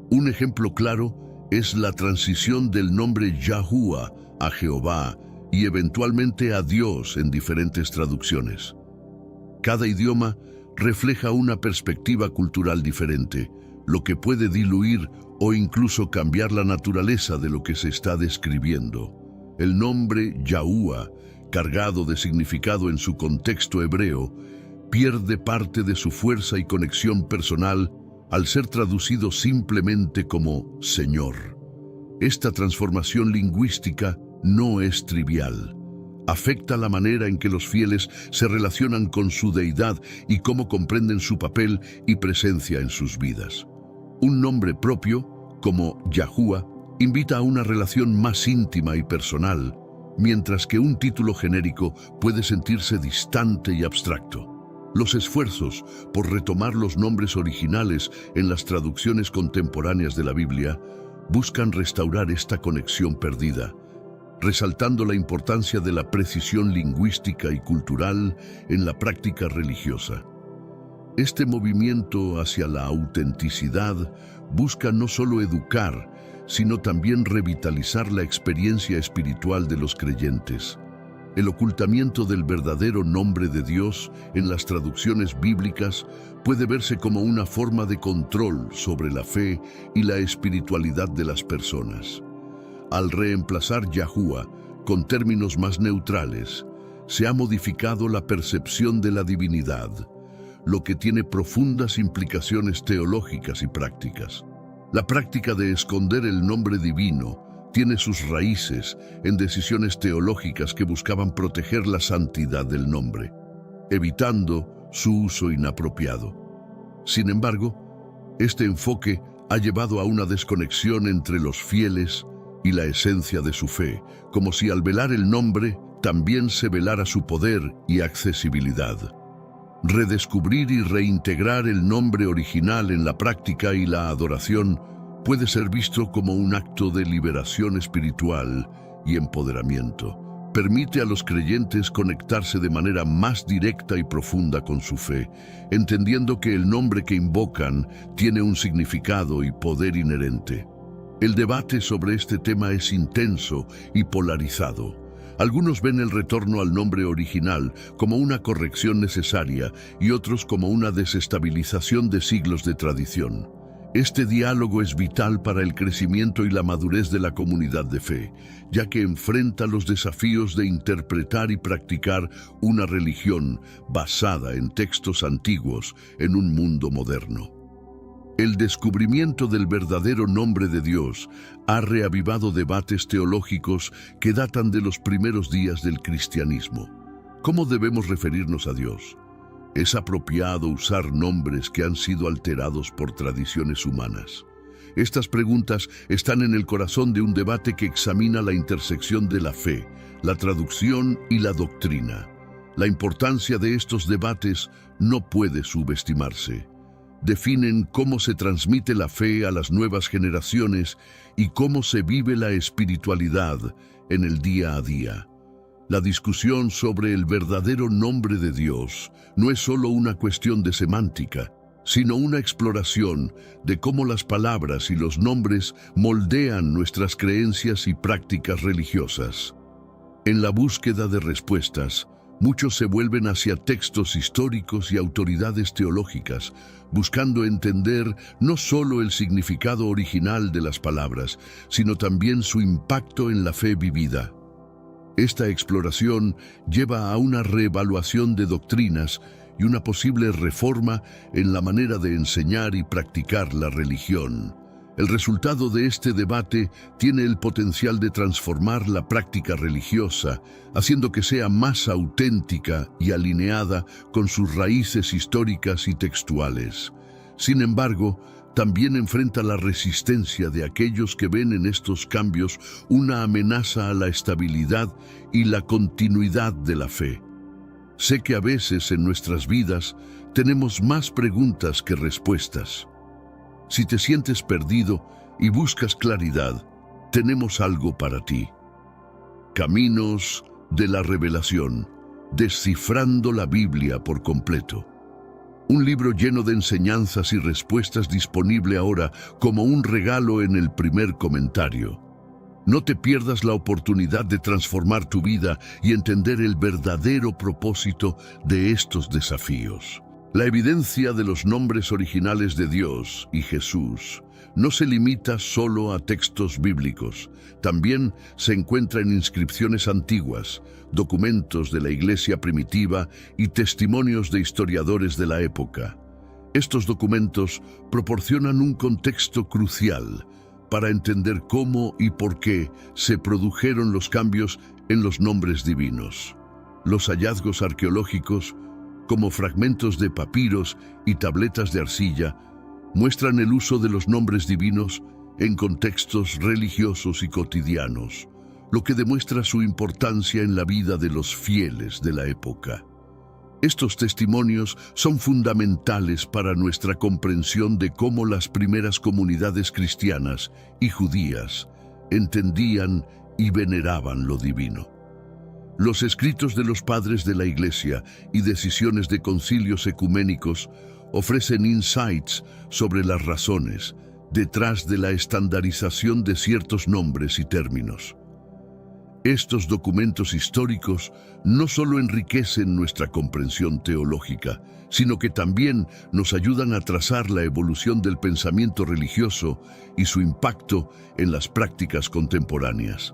Un ejemplo claro es la transición del nombre Yahuwah a Jehová y eventualmente a Dios en diferentes traducciones. Cada idioma refleja una perspectiva cultural diferente, lo que puede diluir o incluso cambiar la naturaleza de lo que se está describiendo. El nombre Yahuwah, cargado de significado en su contexto hebreo, pierde parte de su fuerza y conexión personal al ser traducido simplemente como Señor. Esta transformación lingüística no es trivial. Afecta la manera en que los fieles se relacionan con su deidad y cómo comprenden su papel y presencia en sus vidas. Un nombre propio, como Yahuwah, invita a una relación más íntima y personal, mientras que un título genérico puede sentirse distante y abstracto. Los esfuerzos por retomar los nombres originales en las traducciones contemporáneas de la Biblia buscan restaurar esta conexión perdida, resaltando la importancia de la precisión lingüística y cultural en la práctica religiosa. Este movimiento hacia la autenticidad busca no solo educar, sino también revitalizar la experiencia espiritual de los creyentes. El ocultamiento del verdadero nombre de Dios en las traducciones bíblicas puede verse como una forma de control sobre la fe y la espiritualidad de las personas. Al reemplazar Yahuwah con términos más neutrales, se ha modificado la percepción de la divinidad, lo que tiene profundas implicaciones teológicas y prácticas. La práctica de esconder el nombre divino tiene sus raíces en decisiones teológicas que buscaban proteger la santidad del nombre, evitando su uso inapropiado. Sin embargo, este enfoque ha llevado a una desconexión entre los fieles y la esencia de su fe, como si al velar el nombre también se velara su poder y accesibilidad. Redescubrir y reintegrar el nombre original en la práctica y la adoración puede ser visto como un acto de liberación espiritual y empoderamiento. Permite a los creyentes conectarse de manera más directa y profunda con su fe, entendiendo que el nombre que invocan tiene un significado y poder inherente. El debate sobre este tema es intenso y polarizado. Algunos ven el retorno al nombre original como una corrección necesaria y otros como una desestabilización de siglos de tradición. Este diálogo es vital para el crecimiento y la madurez de la comunidad de fe, ya que enfrenta los desafíos de interpretar y practicar una religión basada en textos antiguos en un mundo moderno. El descubrimiento del verdadero nombre de Dios ha reavivado debates teológicos que datan de los primeros días del cristianismo. ¿Cómo debemos referirnos a Dios? ¿Es apropiado usar nombres que han sido alterados por tradiciones humanas? Estas preguntas están en el corazón de un debate que examina la intersección de la fe, la traducción y la doctrina. La importancia de estos debates no puede subestimarse. Definen cómo se transmite la fe a las nuevas generaciones y cómo se vive la espiritualidad en el día a día. La discusión sobre el verdadero nombre de Dios no es solo una cuestión de semántica, sino una exploración de cómo las palabras y los nombres moldean nuestras creencias y prácticas religiosas. En la búsqueda de respuestas, muchos se vuelven hacia textos históricos y autoridades teológicas, buscando entender no solo el significado original de las palabras, sino también su impacto en la fe vivida. Esta exploración lleva a una reevaluación de doctrinas y una posible reforma en la manera de enseñar y practicar la religión. El resultado de este debate tiene el potencial de transformar la práctica religiosa, haciendo que sea más auténtica y alineada con sus raíces históricas y textuales. Sin embargo, también enfrenta la resistencia de aquellos que ven en estos cambios una amenaza a la estabilidad y la continuidad de la fe. Sé que a veces en nuestras vidas tenemos más preguntas que respuestas. Si te sientes perdido y buscas claridad, tenemos algo para ti. Caminos de la Revelación, descifrando la Biblia por completo. Un libro lleno de enseñanzas y respuestas disponible ahora como un regalo en el primer comentario. No te pierdas la oportunidad de transformar tu vida y entender el verdadero propósito de estos desafíos. La evidencia de los nombres originales de Dios y Jesús no se limita solo a textos bíblicos. También se encuentra en inscripciones antiguas, documentos de la iglesia primitiva y testimonios de historiadores de la época. Estos documentos proporcionan un contexto crucial para entender cómo y por qué se produjeron los cambios en los nombres divinos. Los hallazgos arqueológicos, como fragmentos de papiros y tabletas de arcilla, muestran el uso de los nombres divinos en contextos religiosos y cotidianos, lo que demuestra su importancia en la vida de los fieles de la época. Estos testimonios son fundamentales para nuestra comprensión de cómo las primeras comunidades cristianas y judías entendían y veneraban lo divino. Los escritos de los padres de la Iglesia y decisiones de concilios ecuménicos ofrecen insights sobre las razones detrás de la estandarización de ciertos nombres y términos. Estos documentos históricos no solo enriquecen nuestra comprensión teológica, sino que también nos ayudan a trazar la evolución del pensamiento religioso y su impacto en las prácticas contemporáneas.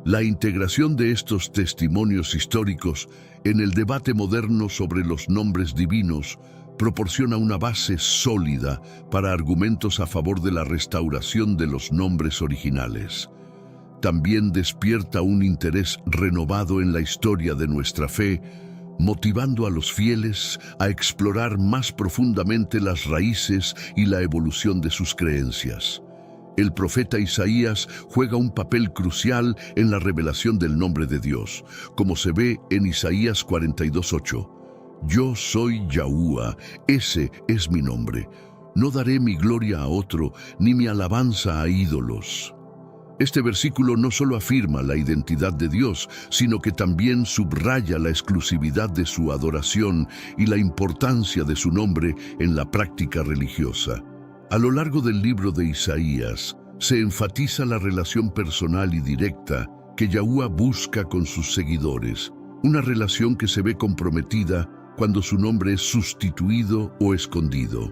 La integración de estos testimonios históricos en el debate moderno sobre los nombres divinos proporciona una base sólida para argumentos a favor de la restauración de los nombres originales. También despierta un interés renovado en la historia de nuestra fe, motivando a los fieles a explorar más profundamente las raíces y la evolución de sus creencias. El profeta Isaías juega un papel crucial en la revelación del nombre de Dios, como se ve en Isaías 42:8. Yo soy Yahuwah, ese es mi nombre. No daré mi gloria a otro, ni mi alabanza a ídolos. Este versículo no solo afirma la identidad de Dios, sino que también subraya la exclusividad de su adoración y la importancia de su nombre en la práctica religiosa. A lo largo del libro de Isaías, se enfatiza la relación personal y directa que Yahuwah busca con sus seguidores, una relación que se ve comprometida cuando su nombre es sustituido o escondido.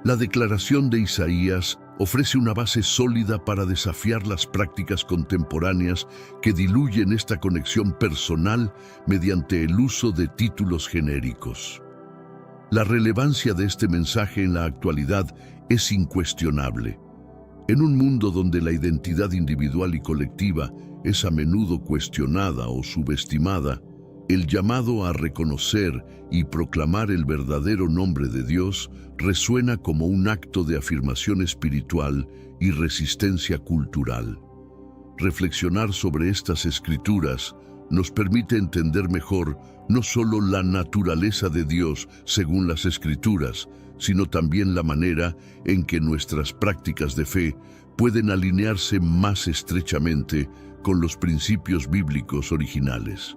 La declaración de Isaías ofrece una base sólida para desafiar las prácticas contemporáneas que diluyen esta conexión personal mediante el uso de títulos genéricos. La relevancia de este mensaje en la actualidad es incuestionable. En un mundo donde la identidad individual y colectiva es a menudo cuestionada o subestimada, el llamado a reconocer y proclamar el verdadero nombre de Dios resuena como un acto de afirmación espiritual y resistencia cultural. Reflexionar sobre estas escrituras nos permite entender mejor no solo la naturaleza de Dios según las Escrituras, sino también la manera en que nuestras prácticas de fe pueden alinearse más estrechamente con los principios bíblicos originales.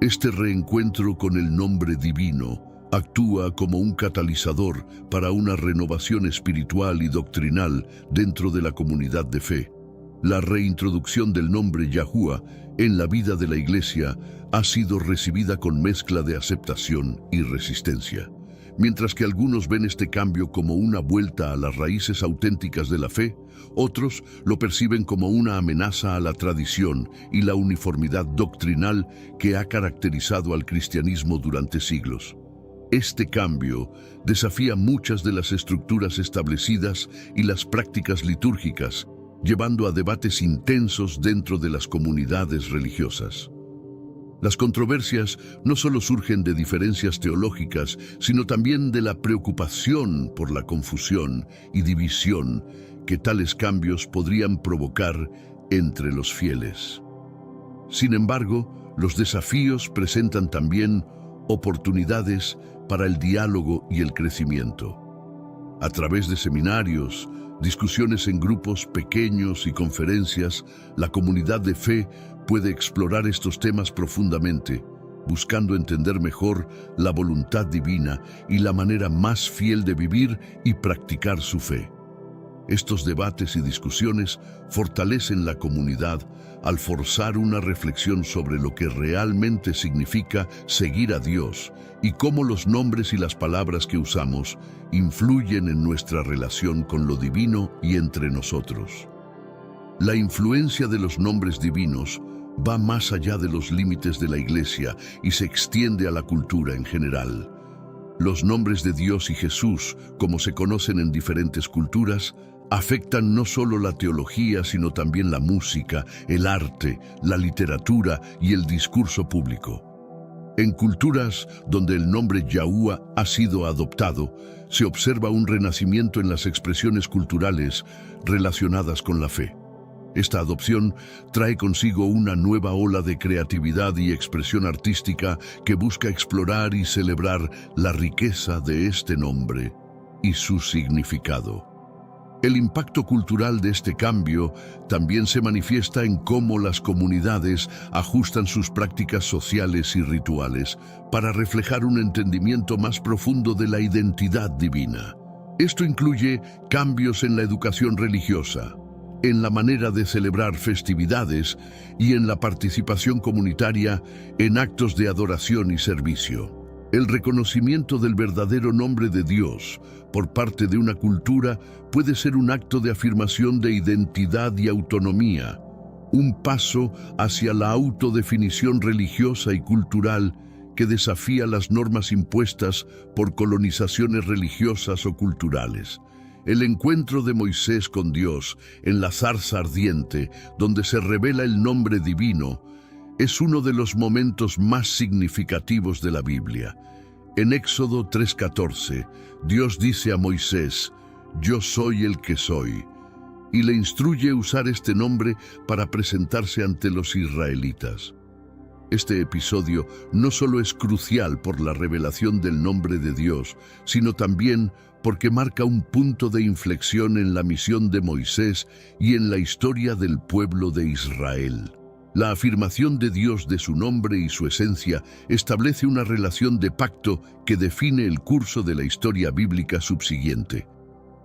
Este reencuentro con el nombre divino actúa como un catalizador para una renovación espiritual y doctrinal dentro de la comunidad de fe. La reintroducción del nombre Yahuwah en la vida de la Iglesia ha sido recibida con mezcla de aceptación y resistencia. Mientras que algunos ven este cambio como una vuelta a las raíces auténticas de la fe, otros lo perciben como una amenaza a la tradición y la uniformidad doctrinal que ha caracterizado al cristianismo durante siglos. Este cambio desafía muchas de las estructuras establecidas y las prácticas litúrgicas, llevando a debates intensos dentro de las comunidades religiosas. Las controversias no solo surgen de diferencias teológicas, sino también de la preocupación por la confusión y división que tales cambios podrían provocar entre los fieles. Sin embargo, los desafíos presentan también oportunidades para el diálogo y el crecimiento. A través de seminarios, discusiones en grupos pequeños y conferencias, la comunidad de fe puede explorar estos temas profundamente, buscando entender mejor la voluntad divina y la manera más fiel de vivir y practicar su fe. Estos debates y discusiones fortalecen la comunidad al forzar una reflexión sobre lo que realmente significa seguir a Dios y cómo los nombres y las palabras que usamos influyen en nuestra relación con lo divino y entre nosotros. La influencia de los nombres divinos va más allá de los límites de la Iglesia y se extiende a la cultura en general. Los nombres de Dios y Jesús, como se conocen en diferentes culturas, afectan no solo la teología, sino también la música, el arte, la literatura y el discurso público. En culturas donde el nombre Yahuwah ha sido adoptado, se observa un renacimiento en las expresiones culturales relacionadas con la fe. Esta adopción trae consigo una nueva ola de creatividad y expresión artística que busca explorar y celebrar la riqueza de este nombre y su significado. El impacto cultural de este cambio también se manifiesta en cómo las comunidades ajustan sus prácticas sociales y rituales para reflejar un entendimiento más profundo de la identidad divina. Esto incluye cambios en la educación religiosa, en la manera de celebrar festividades y en la participación comunitaria en actos de adoración y servicio. El reconocimiento del verdadero nombre de Dios por parte de una cultura puede ser un acto de afirmación de identidad y autonomía, un paso hacia la autodefinición religiosa y cultural que desafía las normas impuestas por colonizaciones religiosas o culturales. El encuentro de Moisés con Dios en la zarza ardiente, donde se revela el nombre divino, es uno de los momentos más significativos de la Biblia. En Éxodo 3:14, Dios dice a Moisés, «Yo soy el que soy», y le instruye usar este nombre para presentarse ante los israelitas. Este episodio no solo es crucial por la revelación del nombre de Dios, sino también porque marca un punto de inflexión en la misión de Moisés y en la historia del pueblo de Israel. La afirmación de Dios de su nombre y su esencia establece una relación de pacto que define el curso de la historia bíblica subsiguiente.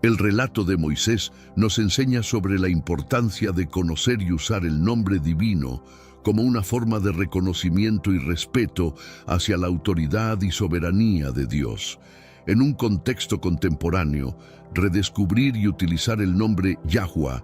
El relato de Moisés nos enseña sobre la importancia de conocer y usar el nombre divino como una forma de reconocimiento y respeto hacia la autoridad y soberanía de Dios. En un contexto contemporáneo, redescubrir y utilizar el nombre Yahuwah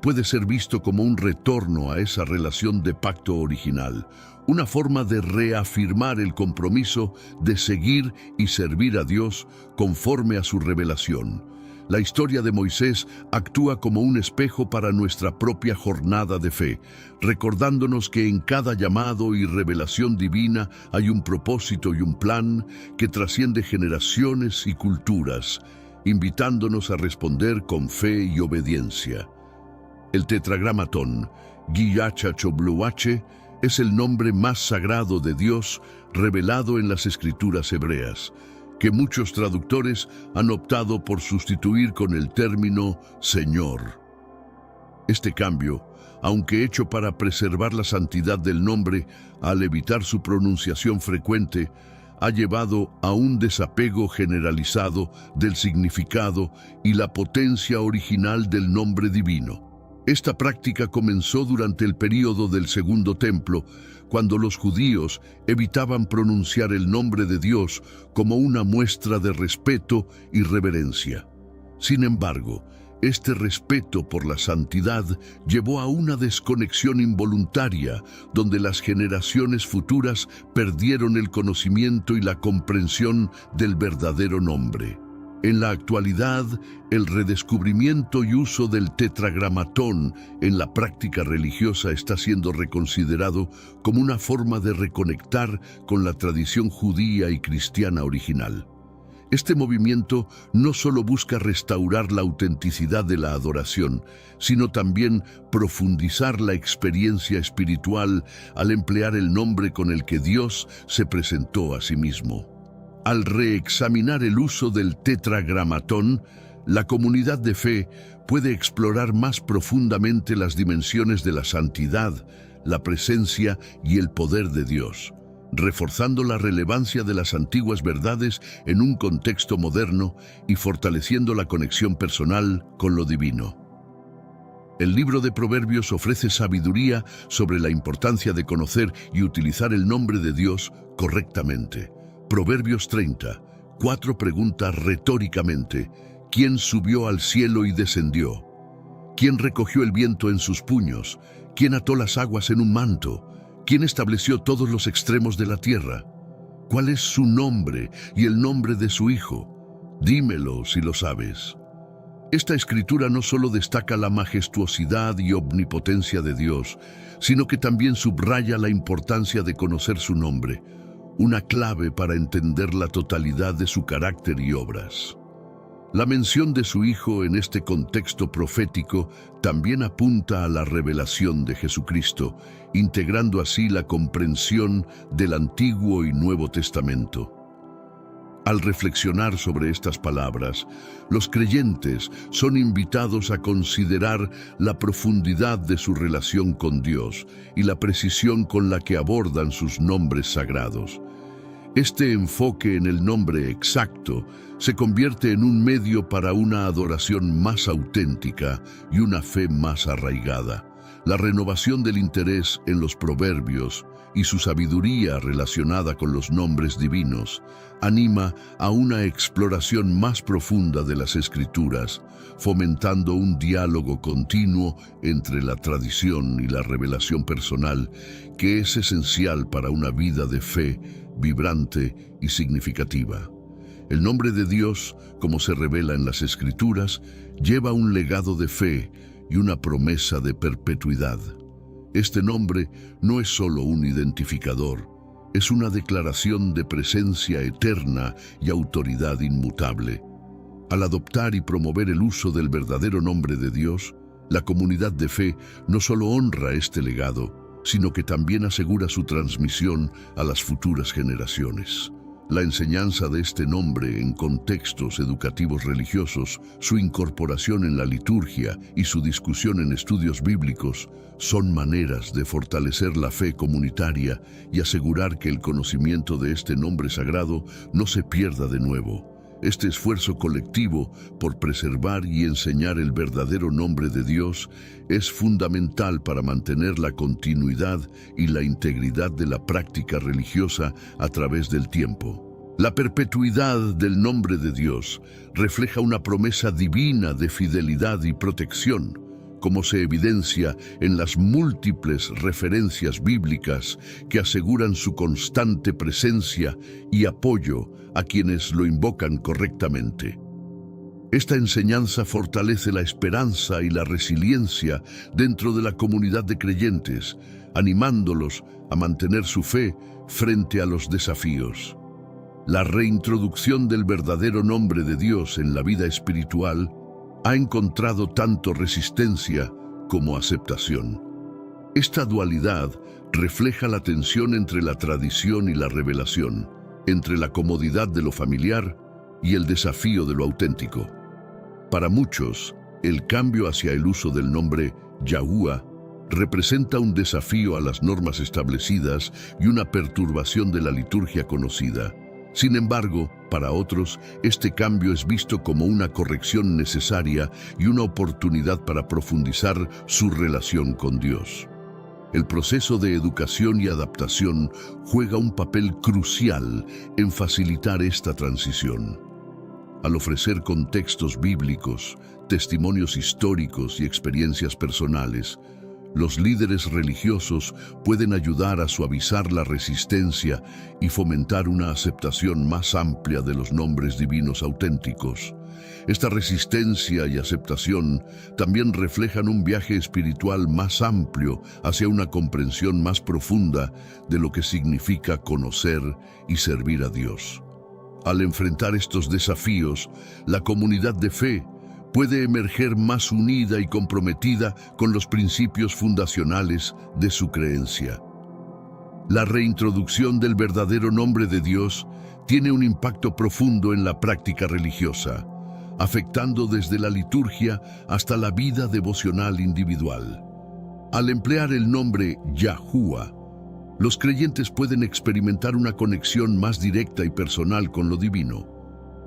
puede ser visto como un retorno a esa relación de pacto original, una forma de reafirmar el compromiso de seguir y servir a Dios conforme a su revelación. La historia de Moisés actúa como un espejo para nuestra propia jornada de fe, recordándonos que en cada llamado y revelación divina hay un propósito y un plan que trasciende generaciones y culturas, invitándonos a responder con fe y obediencia. El tetragramatón, Giyachachobluache, es el nombre más sagrado de Dios revelado en las escrituras hebreas, que muchos traductores han optado por sustituir con el término Señor. Este cambio, aunque hecho para preservar la santidad del nombre al evitar su pronunciación frecuente, ha llevado a un desapego generalizado del significado y la potencia original del nombre divino. Esta práctica comenzó durante el período del Segundo Templo, cuando los judíos evitaban pronunciar el nombre de Dios como una muestra de respeto y reverencia. Sin embargo, este respeto por la santidad llevó a una desconexión involuntaria, donde las generaciones futuras perdieron el conocimiento y la comprensión del verdadero nombre. En la actualidad, el redescubrimiento y uso del tetragramatón en la práctica religiosa está siendo reconsiderado como una forma de reconectar con la tradición judía y cristiana original. Este movimiento no solo busca restaurar la autenticidad de la adoración, sino también profundizar la experiencia espiritual al emplear el nombre con el que Dios se presentó a sí mismo. Al reexaminar el uso del tetragramatón, la comunidad de fe puede explorar más profundamente las dimensiones de la santidad, la presencia y el poder de Dios, reforzando la relevancia de las antiguas verdades en un contexto moderno y fortaleciendo la conexión personal con lo divino. El libro de Proverbios ofrece sabiduría sobre la importancia de conocer y utilizar el nombre de Dios correctamente. Proverbios 30, 4 pregunta retóricamente: ¿quién subió al cielo y descendió? ¿Quién recogió el viento en sus puños? ¿Quién ató las aguas en un manto? ¿Quién estableció todos los extremos de la tierra? ¿Cuál es su nombre y el nombre de su hijo? Dímelo si lo sabes. Esta escritura no solo destaca la majestuosidad y omnipotencia de Dios, sino que también subraya la importancia de conocer su nombre, una clave para entender la totalidad de su carácter y obras. La mención de su Hijo en este contexto profético también apunta a la revelación de Jesucristo, integrando así la comprensión del Antiguo y Nuevo Testamento. Al reflexionar sobre estas palabras, los creyentes son invitados a considerar la profundidad de su relación con Dios y la precisión con la que abordan sus nombres sagrados. Este enfoque en el nombre exacto se convierte en un medio para una adoración más auténtica y una fe más arraigada. La renovación del interés en los proverbios y su sabiduría relacionada con los nombres divinos anima a una exploración más profunda de las Escrituras, fomentando un diálogo continuo entre la tradición y la revelación personal, que es esencial para una vida de fe vibrante y significativa. El nombre de Dios, como se revela en las Escrituras, lleva un legado de fe y una promesa de perpetuidad. Este nombre no es solo un identificador, es una declaración de presencia eterna y autoridad inmutable. Al adoptar y promover el uso del verdadero nombre de Dios, la comunidad de fe no solo honra este legado, sino que también asegura su transmisión a las futuras generaciones. La enseñanza de este nombre en contextos educativos religiosos, su incorporación en la liturgia y su discusión en estudios bíblicos son maneras de fortalecer la fe comunitaria y asegurar que el conocimiento de este nombre sagrado no se pierda de nuevo. Este esfuerzo colectivo por preservar y enseñar el verdadero nombre de Dios es fundamental para mantener la continuidad y la integridad de la práctica religiosa a través del tiempo. La perpetuidad del nombre de Dios refleja una promesa divina de fidelidad y protección, como se evidencia en las múltiples referencias bíblicas que aseguran su constante presencia y apoyo a quienes lo invocan correctamente. Esta enseñanza fortalece la esperanza y la resiliencia dentro de la comunidad de creyentes, animándolos a mantener su fe frente a los desafíos. La reintroducción del verdadero nombre de Dios en la vida espiritual ha encontrado tanto resistencia como aceptación. Esta dualidad refleja la tensión entre la tradición y la revelación, entre la comodidad de lo familiar y el desafío de lo auténtico. Para muchos, el cambio hacia el uso del nombre Yahuwah representa un desafío a las normas establecidas y una perturbación de la liturgia conocida. Sin embargo, para otros, este cambio es visto como una corrección necesaria y una oportunidad para profundizar su relación con Dios. El proceso de educación y adaptación juega un papel crucial en facilitar esta transición. Al ofrecer contextos bíblicos, testimonios históricos y experiencias personales, los líderes religiosos pueden ayudar a suavizar la resistencia y fomentar una aceptación más amplia de los nombres divinos auténticos. Esta resistencia y aceptación también reflejan un viaje espiritual más amplio hacia una comprensión más profunda de lo que significa conocer y servir a Dios. Al enfrentar estos desafíos, la comunidad de fe puede emerger más unida y comprometida con los principios fundacionales de su creencia. La reintroducción del verdadero nombre de Dios tiene un impacto profundo en la práctica religiosa, afectando desde la liturgia hasta la vida devocional individual. Al emplear el nombre Yahuwah, los creyentes pueden experimentar una conexión más directa y personal con lo divino,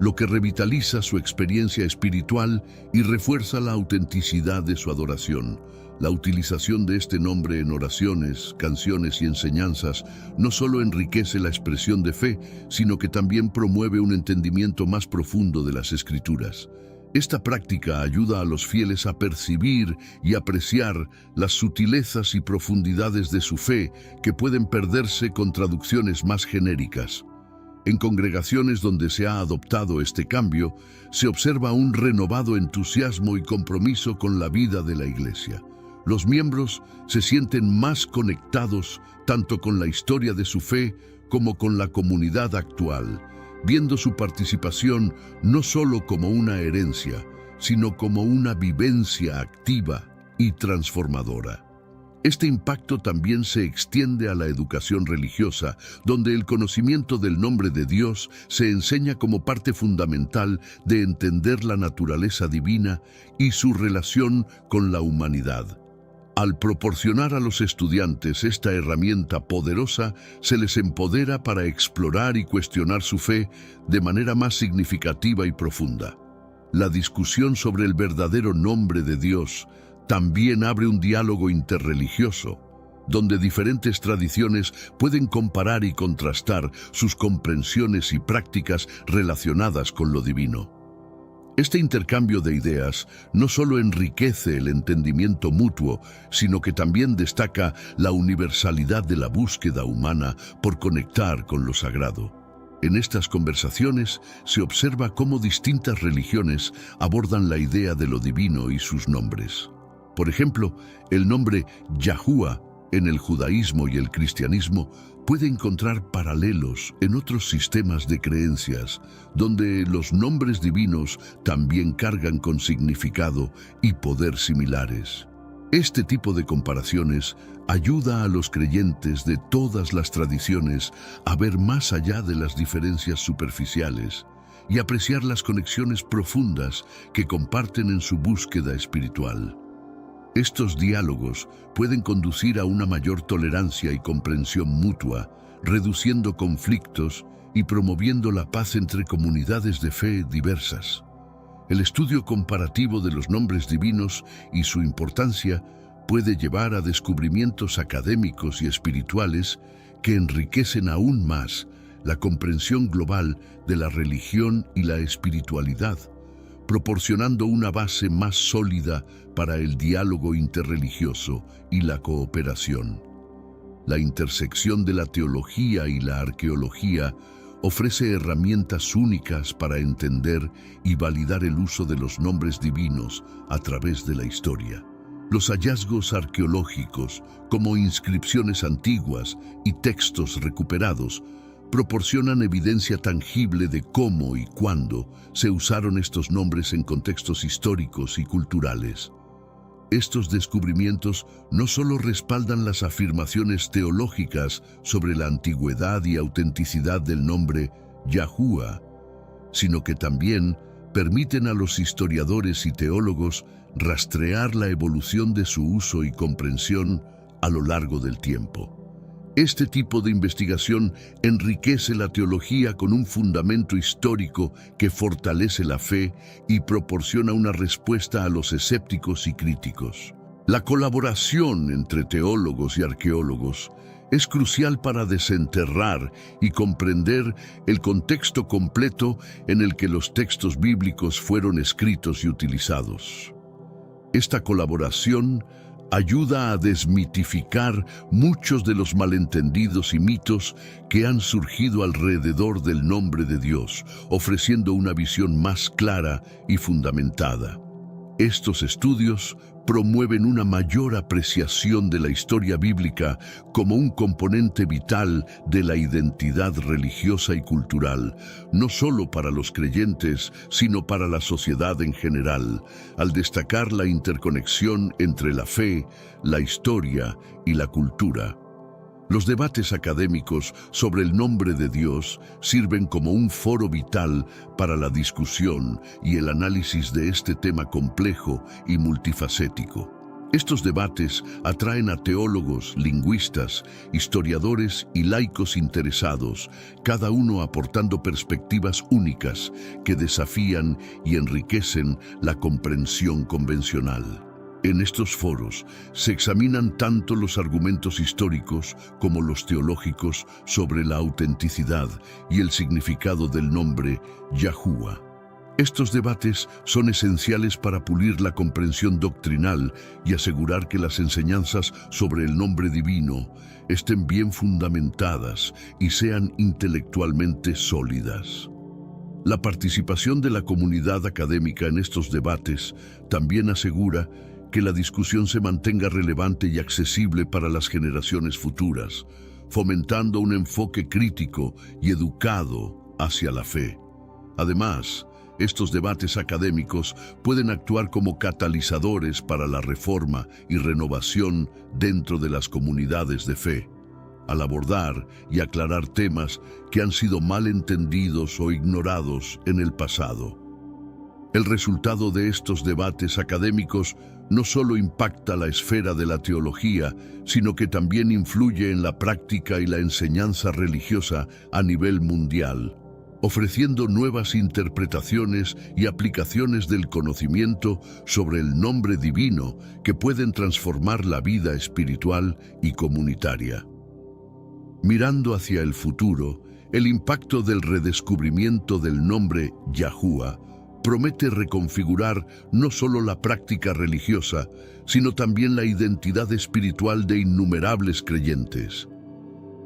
lo que revitaliza su experiencia espiritual y refuerza la autenticidad de su adoración. La utilización de este nombre en oraciones, canciones y enseñanzas no solo enriquece la expresión de fe, sino que también promueve un entendimiento más profundo de las Escrituras. Esta práctica ayuda a los fieles a percibir y apreciar las sutilezas y profundidades de su fe que pueden perderse con traducciones más genéricas. En congregaciones donde se ha adoptado este cambio, se observa un renovado entusiasmo y compromiso con la vida de la Iglesia. Los miembros se sienten más conectados tanto con la historia de su fe como con la comunidad actual, viendo su participación no solo como una herencia, sino como una vivencia activa y transformadora. Este impacto también se extiende a la educación religiosa, donde el conocimiento del nombre de Dios se enseña como parte fundamental de entender la naturaleza divina y su relación con la humanidad. Al proporcionar a los estudiantes esta herramienta poderosa, se les empodera para explorar y cuestionar su fe de manera más significativa y profunda. La discusión sobre el verdadero nombre de Dios también abre un diálogo interreligioso, donde diferentes tradiciones pueden comparar y contrastar sus comprensiones y prácticas relacionadas con lo divino. Este intercambio de ideas no solo enriquece el entendimiento mutuo, sino que también destaca la universalidad de la búsqueda humana por conectar con lo sagrado. En estas conversaciones se observa cómo distintas religiones abordan la idea de lo divino y sus nombres. Por ejemplo, el nombre Yahuwah en el judaísmo y el cristianismo puede encontrar paralelos en otros sistemas de creencias, donde los nombres divinos también cargan con significado y poder similares. Este tipo de comparaciones ayuda a los creyentes de todas las tradiciones a ver más allá de las diferencias superficiales y apreciar las conexiones profundas que comparten en su búsqueda espiritual. Estos diálogos pueden conducir a una mayor tolerancia y comprensión mutua, reduciendo conflictos y promoviendo la paz entre comunidades de fe diversas. El estudio comparativo de los nombres divinos y su importancia puede llevar a descubrimientos académicos y espirituales que enriquecen aún más la comprensión global de la religión y la espiritualidad, proporcionando una base más sólida para el diálogo interreligioso y la cooperación. La intersección de la teología y la arqueología ofrece herramientas únicas para entender y validar el uso de los nombres divinos a través de la historia. Los hallazgos arqueológicos, como inscripciones antiguas y textos recuperados, proporcionan evidencia tangible de cómo y cuándo se usaron estos nombres en contextos históricos y culturales. Estos descubrimientos no solo respaldan las afirmaciones teológicas sobre la antigüedad y autenticidad del nombre Yahuwah, sino que también permiten a los historiadores y teólogos rastrear la evolución de su uso y comprensión a lo largo del tiempo. Este tipo de investigación enriquece la teología con un fundamento histórico que fortalece la fe y proporciona una respuesta a los escépticos y críticos. La colaboración entre teólogos y arqueólogos es crucial para desenterrar y comprender el contexto completo en el que los textos bíblicos fueron escritos y utilizados. Esta colaboración ayuda a desmitificar muchos de los malentendidos y mitos que han surgido alrededor del nombre de Dios, ofreciendo una visión más clara y fundamentada. Estos estudios promueven una mayor apreciación de la historia bíblica como un componente vital de la identidad religiosa y cultural, no solo para los creyentes, sino para la sociedad en general, al destacar la interconexión entre la fe, la historia y la cultura. Los debates académicos sobre el nombre de Dios sirven como un foro vital para la discusión y el análisis de este tema complejo y multifacético. Estos debates atraen a teólogos, lingüistas, historiadores y laicos interesados, cada uno aportando perspectivas únicas que desafían y enriquecen la comprensión convencional. En estos foros se examinan tanto los argumentos históricos como los teológicos sobre la autenticidad y el significado del nombre Yahuwah. Estos debates son esenciales para pulir la comprensión doctrinal y asegurar que las enseñanzas sobre el nombre divino estén bien fundamentadas y sean intelectualmente sólidas. La participación de la comunidad académica en estos debates también asegura que la discusión se mantenga relevante y accesible para las generaciones futuras, fomentando un enfoque crítico y educado hacia la fe. Además, estos debates académicos pueden actuar como catalizadores para la reforma y renovación dentro de las comunidades de fe, al abordar y aclarar temas que han sido mal entendidos o ignorados en el pasado. El resultado de estos debates académicos no solo impacta la esfera de la teología, sino que también influye en la práctica y la enseñanza religiosa a nivel mundial, ofreciendo nuevas interpretaciones y aplicaciones del conocimiento sobre el nombre divino que pueden transformar la vida espiritual y comunitaria. Mirando hacia el futuro, el impacto del redescubrimiento del nombre Yahuwah promete reconfigurar no solo la práctica religiosa, sino también la identidad espiritual de innumerables creyentes.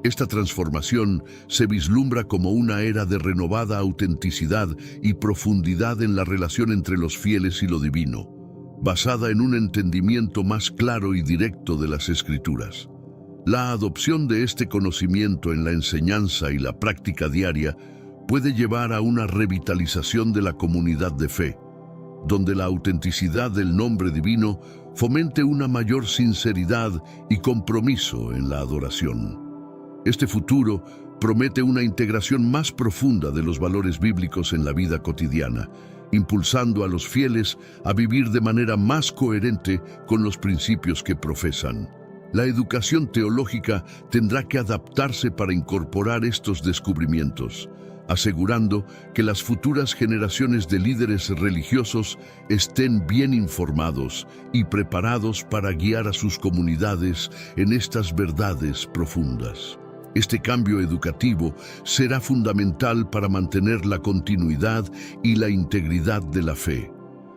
Esta transformación se vislumbra como una era de renovada autenticidad y profundidad en la relación entre los fieles y lo divino, basada en un entendimiento más claro y directo de las Escrituras. La adopción de este conocimiento en la enseñanza y la práctica diaria puede llevar a una revitalización de la comunidad de fe, donde la autenticidad del nombre divino fomente una mayor sinceridad y compromiso en la adoración. Este futuro promete una integración más profunda de los valores bíblicos en la vida cotidiana, impulsando a los fieles a vivir de manera más coherente con los principios que profesan. La educación teológica tendrá que adaptarse para incorporar estos descubrimientos, asegurando que las futuras generaciones de líderes religiosos estén bien informados y preparados para guiar a sus comunidades en estas verdades profundas. Este cambio educativo será fundamental para mantener la continuidad y la integridad de la fe.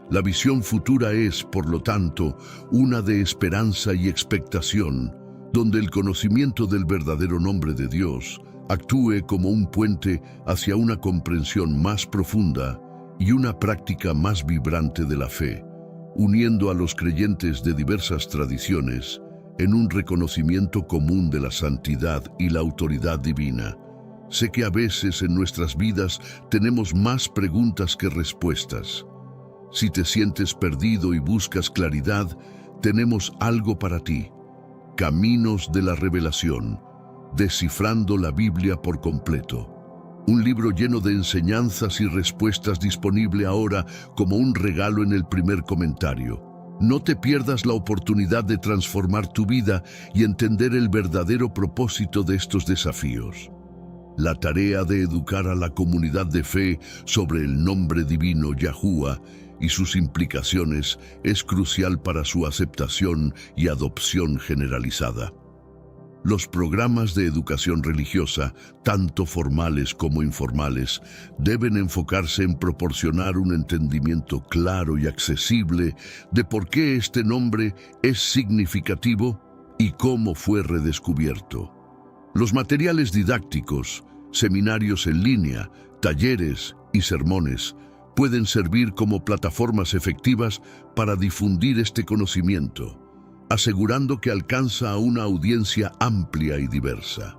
La visión futura es, por lo tanto, una de esperanza y expectación, donde el conocimiento del verdadero nombre de Dios actúe como un puente hacia una comprensión más profunda y una práctica más vibrante de la fe, uniendo a los creyentes de diversas tradiciones en un reconocimiento común de la santidad y la autoridad divina. Sé que a veces en nuestras vidas tenemos más preguntas que respuestas. Si te sientes perdido y buscas claridad, tenemos algo para ti. Caminos de la Revelación, descifrando la Biblia por completo. Un libro lleno de enseñanzas y respuestas disponible ahora como un regalo en el primer comentario. No te pierdas la oportunidad de transformar tu vida y entender el verdadero propósito de estos desafíos. La tarea de educar a la comunidad de fe sobre el nombre divino Yahuwah y sus implicaciones es crucial para su aceptación y adopción generalizada. Los programas de educación religiosa, tanto formales como informales, deben enfocarse en proporcionar un entendimiento claro y accesible de por qué este nombre es significativo y cómo fue redescubierto. Los materiales didácticos, seminarios en línea, talleres y sermones pueden servir como plataformas efectivas para difundir este conocimiento, asegurando que alcanza a una audiencia amplia y diversa.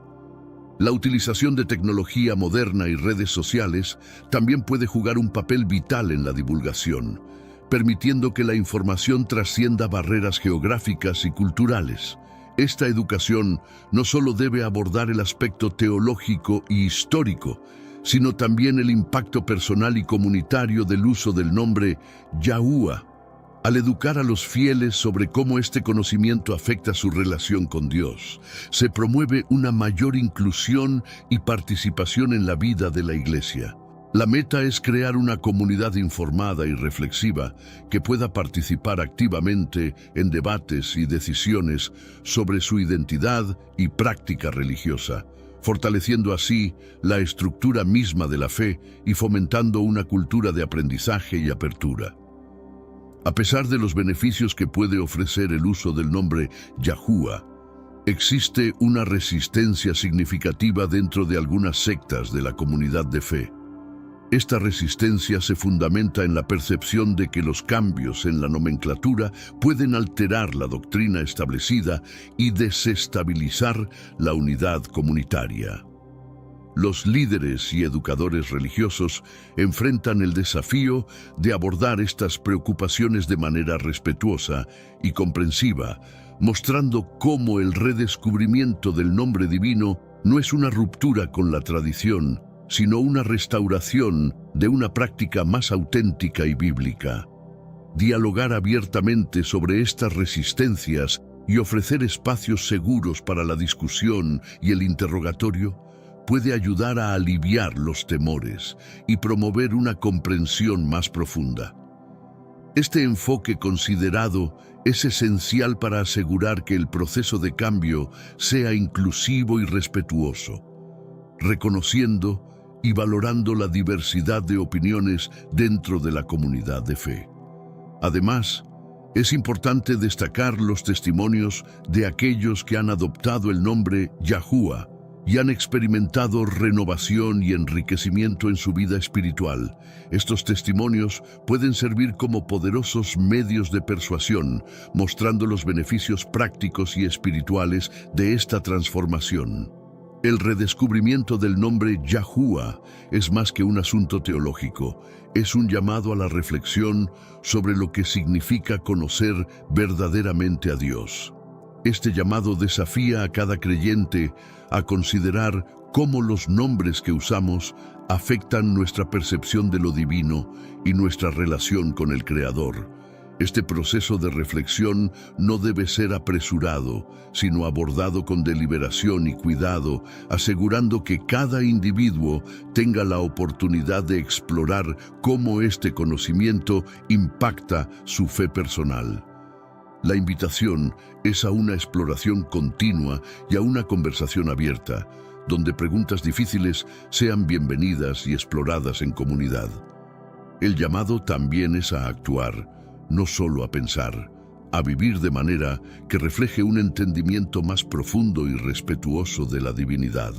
La utilización de tecnología moderna y redes sociales también puede jugar un papel vital en la divulgación, permitiendo que la información trascienda barreras geográficas y culturales. Esta educación no solo debe abordar el aspecto teológico y histórico, sino también el impacto personal y comunitario del uso del nombre Yahuwah. Al educar a los fieles sobre cómo este conocimiento afecta su relación con Dios, se promueve una mayor inclusión y participación en la vida de la Iglesia. La meta es crear una comunidad informada y reflexiva que pueda participar activamente en debates y decisiones sobre su identidad y práctica religiosa, fortaleciendo así la estructura misma de la fe y fomentando una cultura de aprendizaje y apertura. A pesar de los beneficios que puede ofrecer el uso del nombre Yahuwah, existe una resistencia significativa dentro de algunas sectas de la comunidad de fe. Esta resistencia se fundamenta en la percepción de que los cambios en la nomenclatura pueden alterar la doctrina establecida y desestabilizar la unidad comunitaria. Los líderes y educadores religiosos enfrentan el desafío de abordar estas preocupaciones de manera respetuosa y comprensiva, mostrando cómo el redescubrimiento del nombre divino no es una ruptura con la tradición, sino una restauración de una práctica más auténtica y bíblica. Dialogar abiertamente sobre estas resistencias y ofrecer espacios seguros para la discusión y el interrogatorio puede ayudar a aliviar los temores y promover una comprensión más profunda. Este enfoque considerado es esencial para asegurar que el proceso de cambio sea inclusivo y respetuoso, reconociendo y valorando la diversidad de opiniones dentro de la comunidad de fe. Además, es importante destacar los testimonios de aquellos que han adoptado el nombre Yahuwah y han experimentado renovación y enriquecimiento en su vida espiritual. Estos testimonios pueden servir como poderosos medios de persuasión, mostrando los beneficios prácticos y espirituales de esta transformación. El redescubrimiento del nombre Yahuwah es más que un asunto teológico, es un llamado a la reflexión sobre lo que significa conocer verdaderamente a Dios. Este llamado desafía a cada creyente a considerar cómo los nombres que usamos afectan nuestra percepción de lo divino y nuestra relación con el Creador. Este proceso de reflexión no debe ser apresurado, sino abordado con deliberación y cuidado, asegurando que cada individuo tenga la oportunidad de explorar cómo este conocimiento impacta su fe personal. La invitación es a una exploración continua y a una conversación abierta, donde preguntas difíciles sean bienvenidas y exploradas en comunidad. El llamado también es a actuar, no solo a pensar, a vivir de manera que refleje un entendimiento más profundo y respetuoso de la divinidad.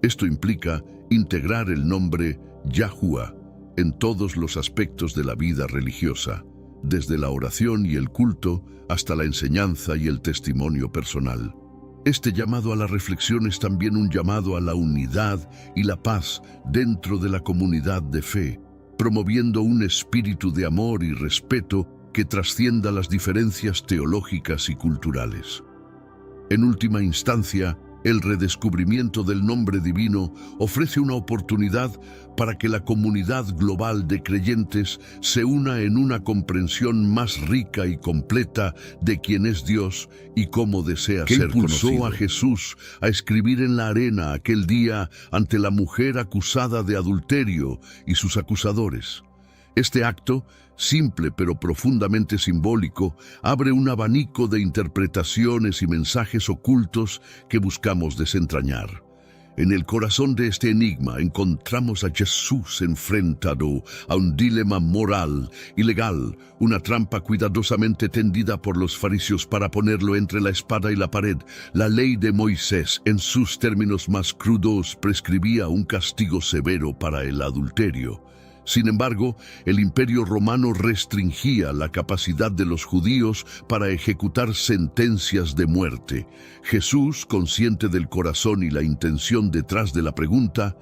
Esto implica integrar el nombre Yahuwah en todos los aspectos de la vida religiosa, desde la oración y el culto hasta la enseñanza y el testimonio personal. Este llamado a la reflexión es también un llamado a la unidad y la paz dentro de la comunidad de fe, promoviendo un espíritu de amor y respeto que trascienda las diferencias teológicas y culturales. En última instancia, El redescubrimiento del nombre divino ofrece una oportunidad para que la comunidad global de creyentes se una en una comprensión más rica y completa de quién es Dios y cómo desea ser conocido. ¿Qué impulsó a Jesús a escribir en la arena aquel día ante la mujer acusada de adulterio y sus acusadores? Este acto, simple pero profundamente simbólico, abre un abanico de interpretaciones y mensajes ocultos que buscamos desentrañar. En el corazón de este enigma encontramos a Jesús enfrentado a un dilema moral y legal, una trampa cuidadosamente tendida por los fariseos para ponerlo entre la espada y la pared. La ley de Moisés, en sus términos más crudos, prescribía un castigo severo para el adulterio. Sin embargo, el Imperio Romano restringía la capacidad de los judíos para ejecutar sentencias de muerte. Jesús, consciente del corazón y la intención detrás de la pregunta,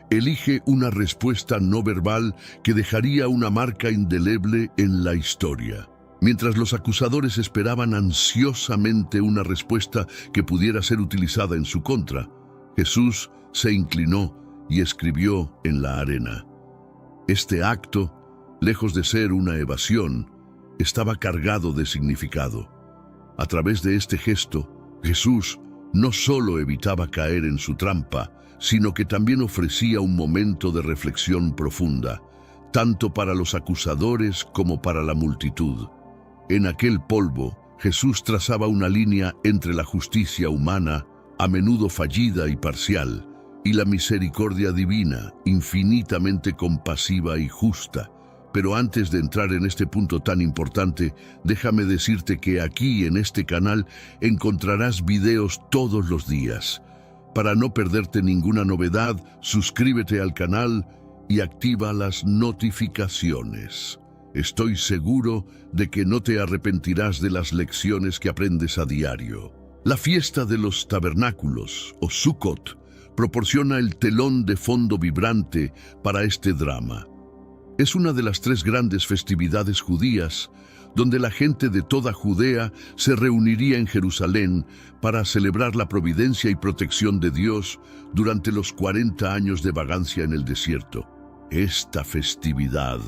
elige una respuesta no verbal que dejaría una marca indeleble en la historia. Mientras los acusadores esperaban ansiosamente una respuesta que pudiera ser utilizada en su contra, Jesús se inclinó y escribió en la arena. Este acto, lejos de ser una evasión, estaba cargado de significado. A través de este gesto, Jesús no solo evitaba caer en su trampa, sino que también ofrecía un momento de reflexión profunda, tanto para los acusadores como para la multitud. En aquel polvo, Jesús trazaba una línea entre la justicia humana, a menudo fallida y parcial, y la misericordia divina, infinitamente compasiva y justa. Pero antes de entrar en este punto tan importante, déjame decirte que aquí en este canal encontrarás videos todos los días. Para no perderte ninguna novedad, suscríbete al canal y activa las notificaciones. Estoy seguro de que no te arrepentirás de las lecciones que aprendes a diario. La fiesta de los tabernáculos, o Sukkot, proporciona el telón de fondo vibrante para este drama. Es una de las 3 grandes festividades judías, donde la gente de toda Judea se reuniría en Jerusalén para celebrar la providencia y protección de Dios durante los 40 años de vagancia en el desierto. Esta festividad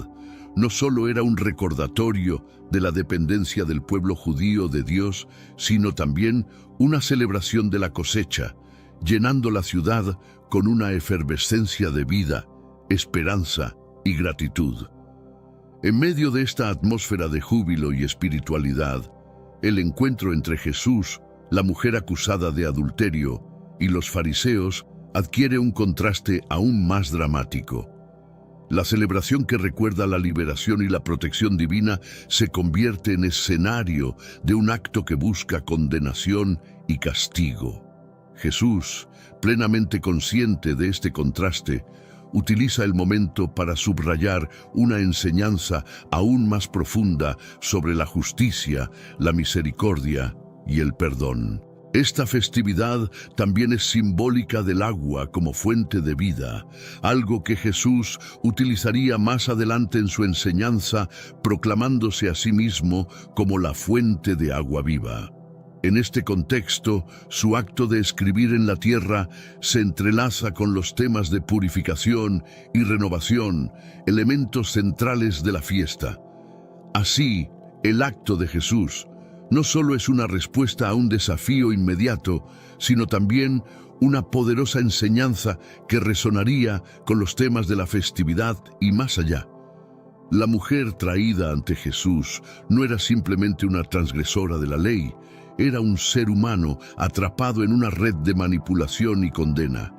no solo era un recordatorio de la dependencia del pueblo judío de Dios, sino también una celebración de la cosecha, llenando la ciudad con una efervescencia de vida, esperanza y gratitud. En medio de esta atmósfera de júbilo y espiritualidad, el encuentro entre Jesús, la mujer acusada de adulterio, y los fariseos adquiere un contraste aún más dramático. La celebración que recuerda la liberación y la protección divina se convierte en escenario de un acto que busca condenación y castigo. Jesús, plenamente consciente de este contraste, utiliza el momento para subrayar una enseñanza aún más profunda sobre la justicia, la misericordia y el perdón. Esta festividad también es simbólica del agua como fuente de vida, algo que Jesús utilizaría más adelante en su enseñanza, proclamándose a sí mismo como la fuente de agua viva. En este contexto, su acto de escribir en la tierra se entrelaza con los temas de purificación y renovación, elementos centrales de la fiesta. Así, el acto de Jesús no solo es una respuesta a un desafío inmediato, sino también una poderosa enseñanza que resonaría con los temas de la festividad y más allá. La mujer traída ante Jesús no era simplemente una transgresora de la ley, era un ser humano atrapado en una red de manipulación y condena.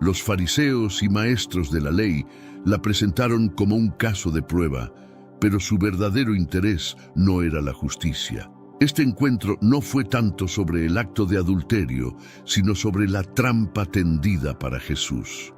Los fariseos y maestros de la ley la presentaron como un caso de prueba, pero su verdadero interés no era la justicia. Este encuentro no fue tanto sobre el acto de adulterio, sino sobre la trampa tendida para Jesús.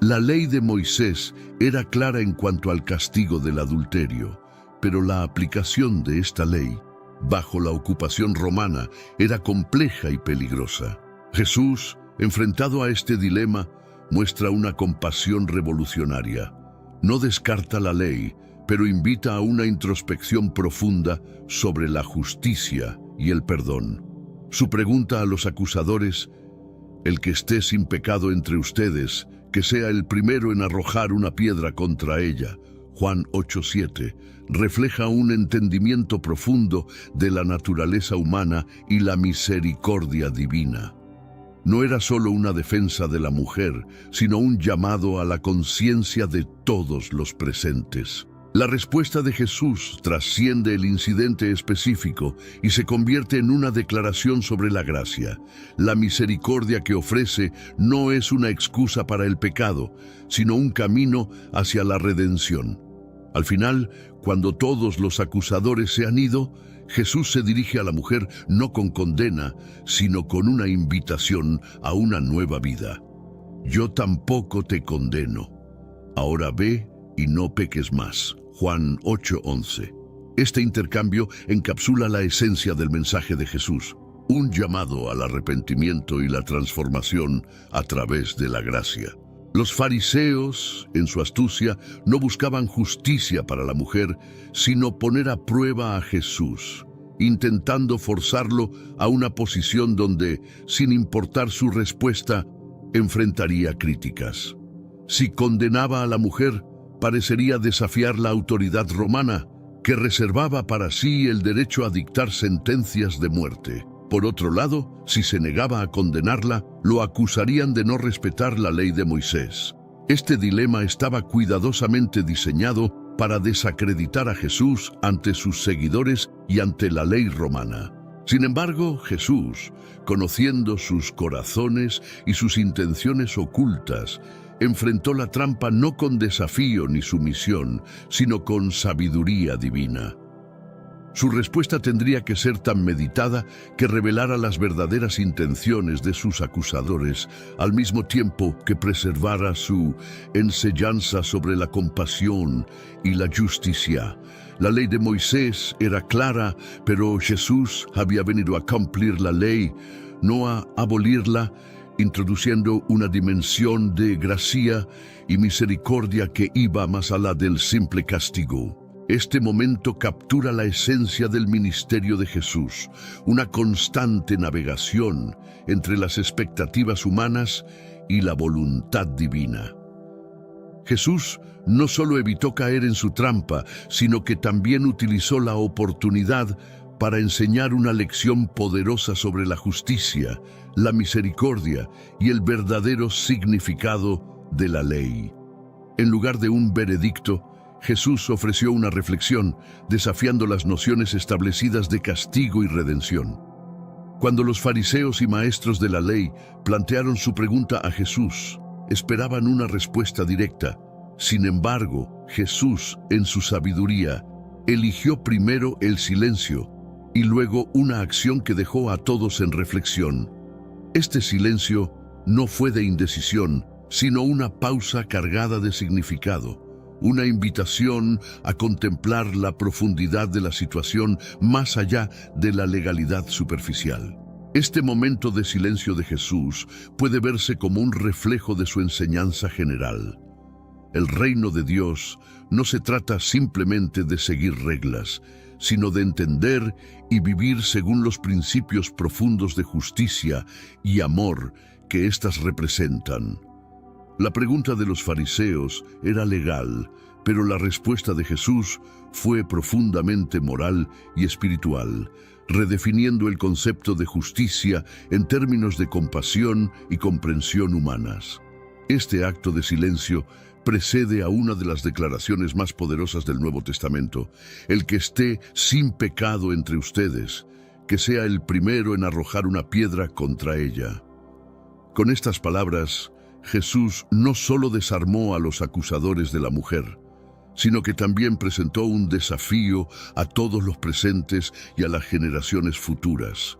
La ley de Moisés era clara en cuanto al castigo del adulterio, pero la aplicación de esta ley bajo la ocupación romana, era compleja y peligrosa. Jesús, enfrentado a este dilema, muestra una compasión revolucionaria. No descarta la ley, pero invita a una introspección profunda sobre la justicia y el perdón. Su pregunta a los acusadores: El que esté sin pecado entre ustedes, que sea el primero en arrojar una piedra contra ella. Juan 8:7 refleja un entendimiento profundo de la naturaleza humana y la misericordia divina. No era solo una defensa de la mujer, sino un llamado a la conciencia de todos los presentes. La respuesta de Jesús trasciende el incidente específico y se convierte en una declaración sobre la gracia. La misericordia que ofrece no es una excusa para el pecado, sino un camino hacia la redención. Al final, cuando todos los acusadores se han ido, Jesús se dirige a la mujer no con condena, sino con una invitación a una nueva vida. Yo tampoco te condeno. Ahora ve y no peques más. Juan 8:11. Este intercambio encapsula la esencia del mensaje de Jesús, un llamado al arrepentimiento y la transformación a través de la gracia. Los fariseos, en su astucia, no buscaban justicia para la mujer, sino poner a prueba a Jesús, intentando forzarlo a una posición donde, sin importar su respuesta, enfrentaría críticas. Si condenaba a la mujer, parecería desafiar la autoridad romana, que reservaba para sí el derecho a dictar sentencias de muerte. Por otro lado, si se negaba a condenarla, lo acusarían de no respetar la ley de Moisés. Este dilema estaba cuidadosamente diseñado para desacreditar a Jesús ante sus seguidores y ante la ley romana. Sin embargo, Jesús, conociendo sus corazones y sus intenciones ocultas, enfrentó la trampa no con desafío ni sumisión, sino con sabiduría divina. Su respuesta tendría que ser tan meditada que revelara las verdaderas intenciones de sus acusadores, al mismo tiempo que preservara su enseñanza sobre la compasión y la justicia. La ley de Moisés era clara, pero Jesús había venido a cumplir la ley, no a abolirla, introduciendo una dimensión de gracia y misericordia que iba más allá del simple castigo. Este momento captura la esencia del ministerio de Jesús, una constante navegación entre las expectativas humanas y la voluntad divina. Jesús no solo evitó caer en su trampa, sino que también utilizó la oportunidad para enseñar una lección poderosa sobre la justicia, la misericordia y el verdadero significado de la ley. En lugar de un veredicto, Jesús ofreció una reflexión, desafiando las nociones establecidas de castigo y redención. Cuando los fariseos y maestros de la ley plantearon su pregunta a Jesús, esperaban una respuesta directa. Sin embargo, Jesús, en su sabiduría, eligió primero el silencio y luego una acción que dejó a todos en reflexión. Este silencio no fue de indecisión, sino una pausa cargada de significado. Una invitación a contemplar la profundidad de la situación más allá de la legalidad superficial. Este momento de silencio de Jesús puede verse como un reflejo de su enseñanza general. El reino de Dios no se trata simplemente de seguir reglas, sino de entender y vivir según los principios profundos de justicia y amor que éstas representan. La pregunta de los fariseos era legal, pero la respuesta de Jesús fue profundamente moral y espiritual, redefiniendo el concepto de justicia en términos de compasión y comprensión humanas. Este acto de silencio precede a una de las declaraciones más poderosas del Nuevo Testamento: el que esté sin pecado entre ustedes, que sea el primero en arrojar una piedra contra ella. Con estas palabras, Jesús no solo desarmó a los acusadores de la mujer, sino que también presentó un desafío a todos los presentes y a las generaciones futuras,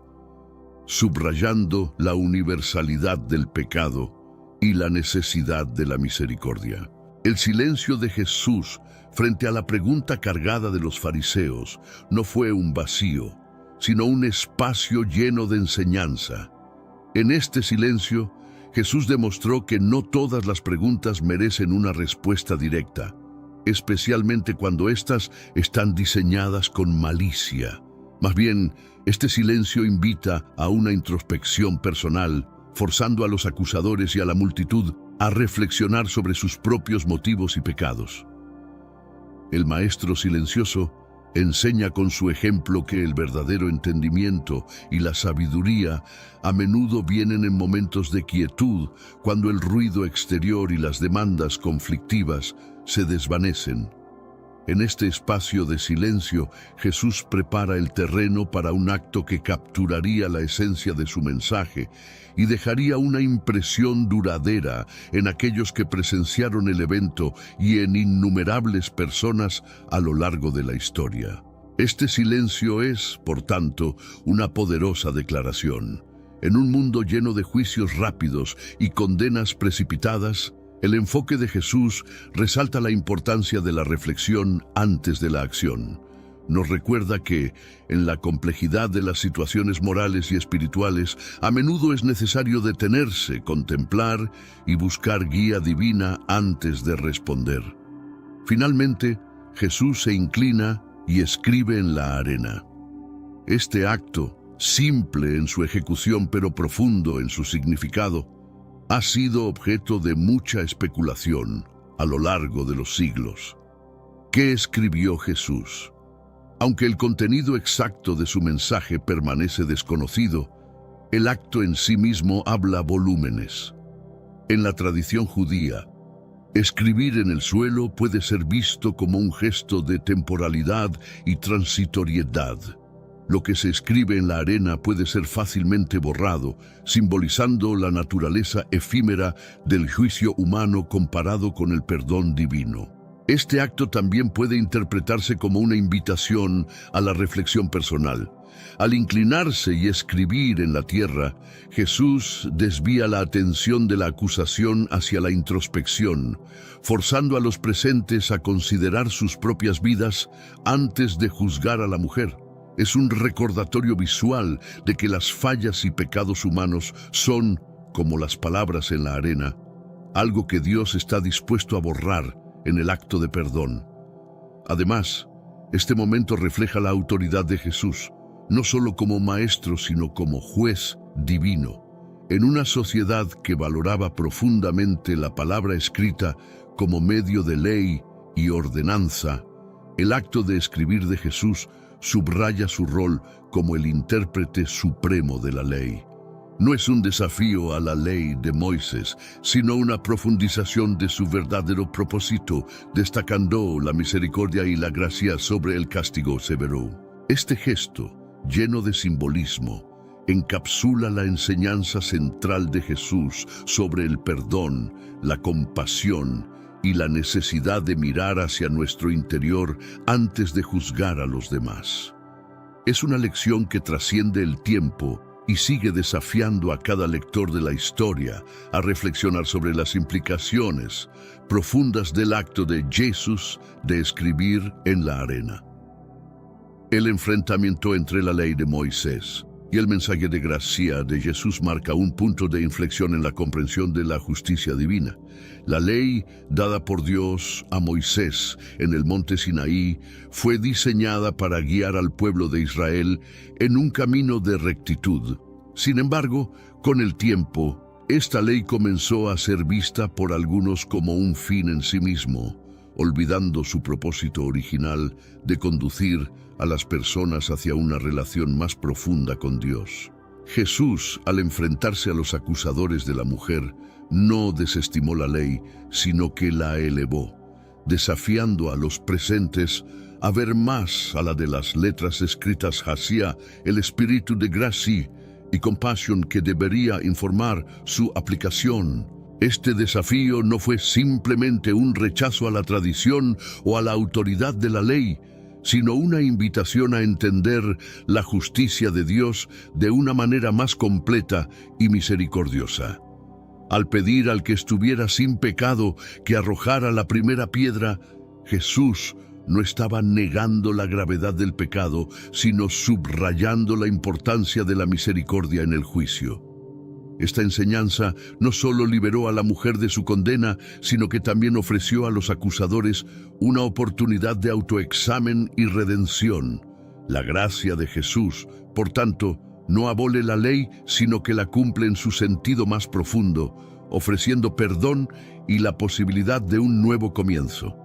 subrayando la universalidad del pecado y la necesidad de la misericordia. El silencio de Jesús frente a la pregunta cargada de los fariseos no fue un vacío, sino un espacio lleno de enseñanza. En este silencio, Jesús demostró que no todas las preguntas merecen una respuesta directa, especialmente cuando éstas están diseñadas con malicia. Más bien, este silencio invita a una introspección personal, forzando a los acusadores y a la multitud a reflexionar sobre sus propios motivos y pecados. El maestro silencioso enseña con su ejemplo que el verdadero entendimiento y la sabiduría a menudo vienen en momentos de quietud, cuando el ruido exterior y las demandas conflictivas se desvanecen. En este espacio de silencio, Jesús prepara el terreno para un acto que capturaría la esencia de su mensaje y dejaría una impresión duradera en aquellos que presenciaron el evento y en innumerables personas a lo largo de la historia. Este silencio es, por tanto, una poderosa declaración. En un mundo lleno de juicios rápidos y condenas precipitadas, el enfoque de Jesús resalta la importancia de la reflexión antes de la acción. Nos recuerda que, en la complejidad de las situaciones morales y espirituales, a menudo es necesario detenerse, contemplar y buscar guía divina antes de responder. Finalmente, Jesús se inclina y escribe en la arena. Este acto, simple en su ejecución pero profundo en su significado, ha sido objeto de mucha especulación a lo largo de los siglos. ¿Qué escribió Jesús? Aunque el contenido exacto de su mensaje permanece desconocido, el acto en sí mismo habla volúmenes. En la tradición judía, escribir en el suelo puede ser visto como un gesto de temporalidad y transitoriedad. Lo que se escribe en la arena puede ser fácilmente borrado, simbolizando la naturaleza efímera del juicio humano comparado con el perdón divino. Este acto también puede interpretarse como una invitación a la reflexión personal. Al inclinarse y escribir en la tierra, Jesús desvía la atención de la acusación hacia la introspección, forzando a los presentes a considerar sus propias vidas antes de juzgar a la mujer. Es un recordatorio visual de que las fallas y pecados humanos son, como las palabras en la arena, algo que Dios está dispuesto a borrar en el acto de perdón. Además, este momento refleja la autoridad de Jesús, no solo como maestro, sino como juez divino. En una sociedad que valoraba profundamente la palabra escrita como medio de ley y ordenanza, el acto de escribir de Jesús subraya su rol como el intérprete supremo de la ley. No es un desafío a la ley de Moisés, sino una profundización de su verdadero propósito, destacando la misericordia y la gracia sobre el castigo severo. Este gesto, lleno de simbolismo, encapsula la enseñanza central de Jesús sobre el perdón, la compasión y la necesidad de mirar hacia nuestro interior antes de juzgar a los demás. Es una lección que trasciende el tiempo y sigue desafiando a cada lector de la historia a reflexionar sobre las implicaciones profundas del acto de Jesús de escribir en la arena. El enfrentamiento entre la ley de Moisés y el mensaje de gracia de Jesús marca un punto de inflexión en la comprensión de la justicia divina. La ley dada por Dios a Moisés en el monte Sinaí fue diseñada para guiar al pueblo de Israel en un camino de rectitud. Sin embargo, con el tiempo, esta ley comenzó a ser vista por algunos como un fin en sí mismo, olvidando su propósito original de conducir a las personas hacia una relación más profunda con Dios. Jesús, al enfrentarse a los acusadores de la mujer, no desestimó la ley, sino que la elevó, desafiando a los presentes a ver más allá de las letras escritas hacia el espíritu de gracia y compasión que debería informar su aplicación. Este desafío no fue simplemente un rechazo a la tradición o a la autoridad de la ley, sino una invitación a entender la justicia de Dios de una manera más completa y misericordiosa. Al pedir al que estuviera sin pecado que arrojara la primera piedra, Jesús no estaba negando la gravedad del pecado, sino subrayando la importancia de la misericordia en el juicio. Esta enseñanza no solo liberó a la mujer de su condena, sino que también ofreció a los acusadores una oportunidad de autoexamen y redención. La gracia de Jesús, por tanto, no abole la ley, sino que la cumple en su sentido más profundo, ofreciendo perdón y la posibilidad de un nuevo comienzo.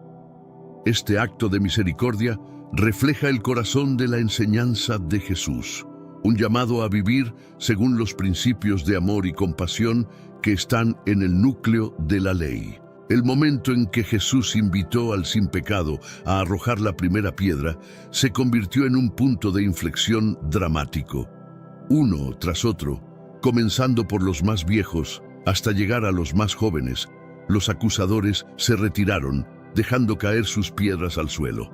Este acto de misericordia refleja el corazón de la enseñanza de Jesús, un llamado a vivir según los principios de amor y compasión que están en el núcleo de la ley. El momento en que Jesús invitó al sin pecado a arrojar la primera piedra se convirtió en un punto de inflexión dramático. Uno tras otro, comenzando por los más viejos hasta llegar a los más jóvenes, los acusadores se retiraron, dejando caer sus piedras al suelo.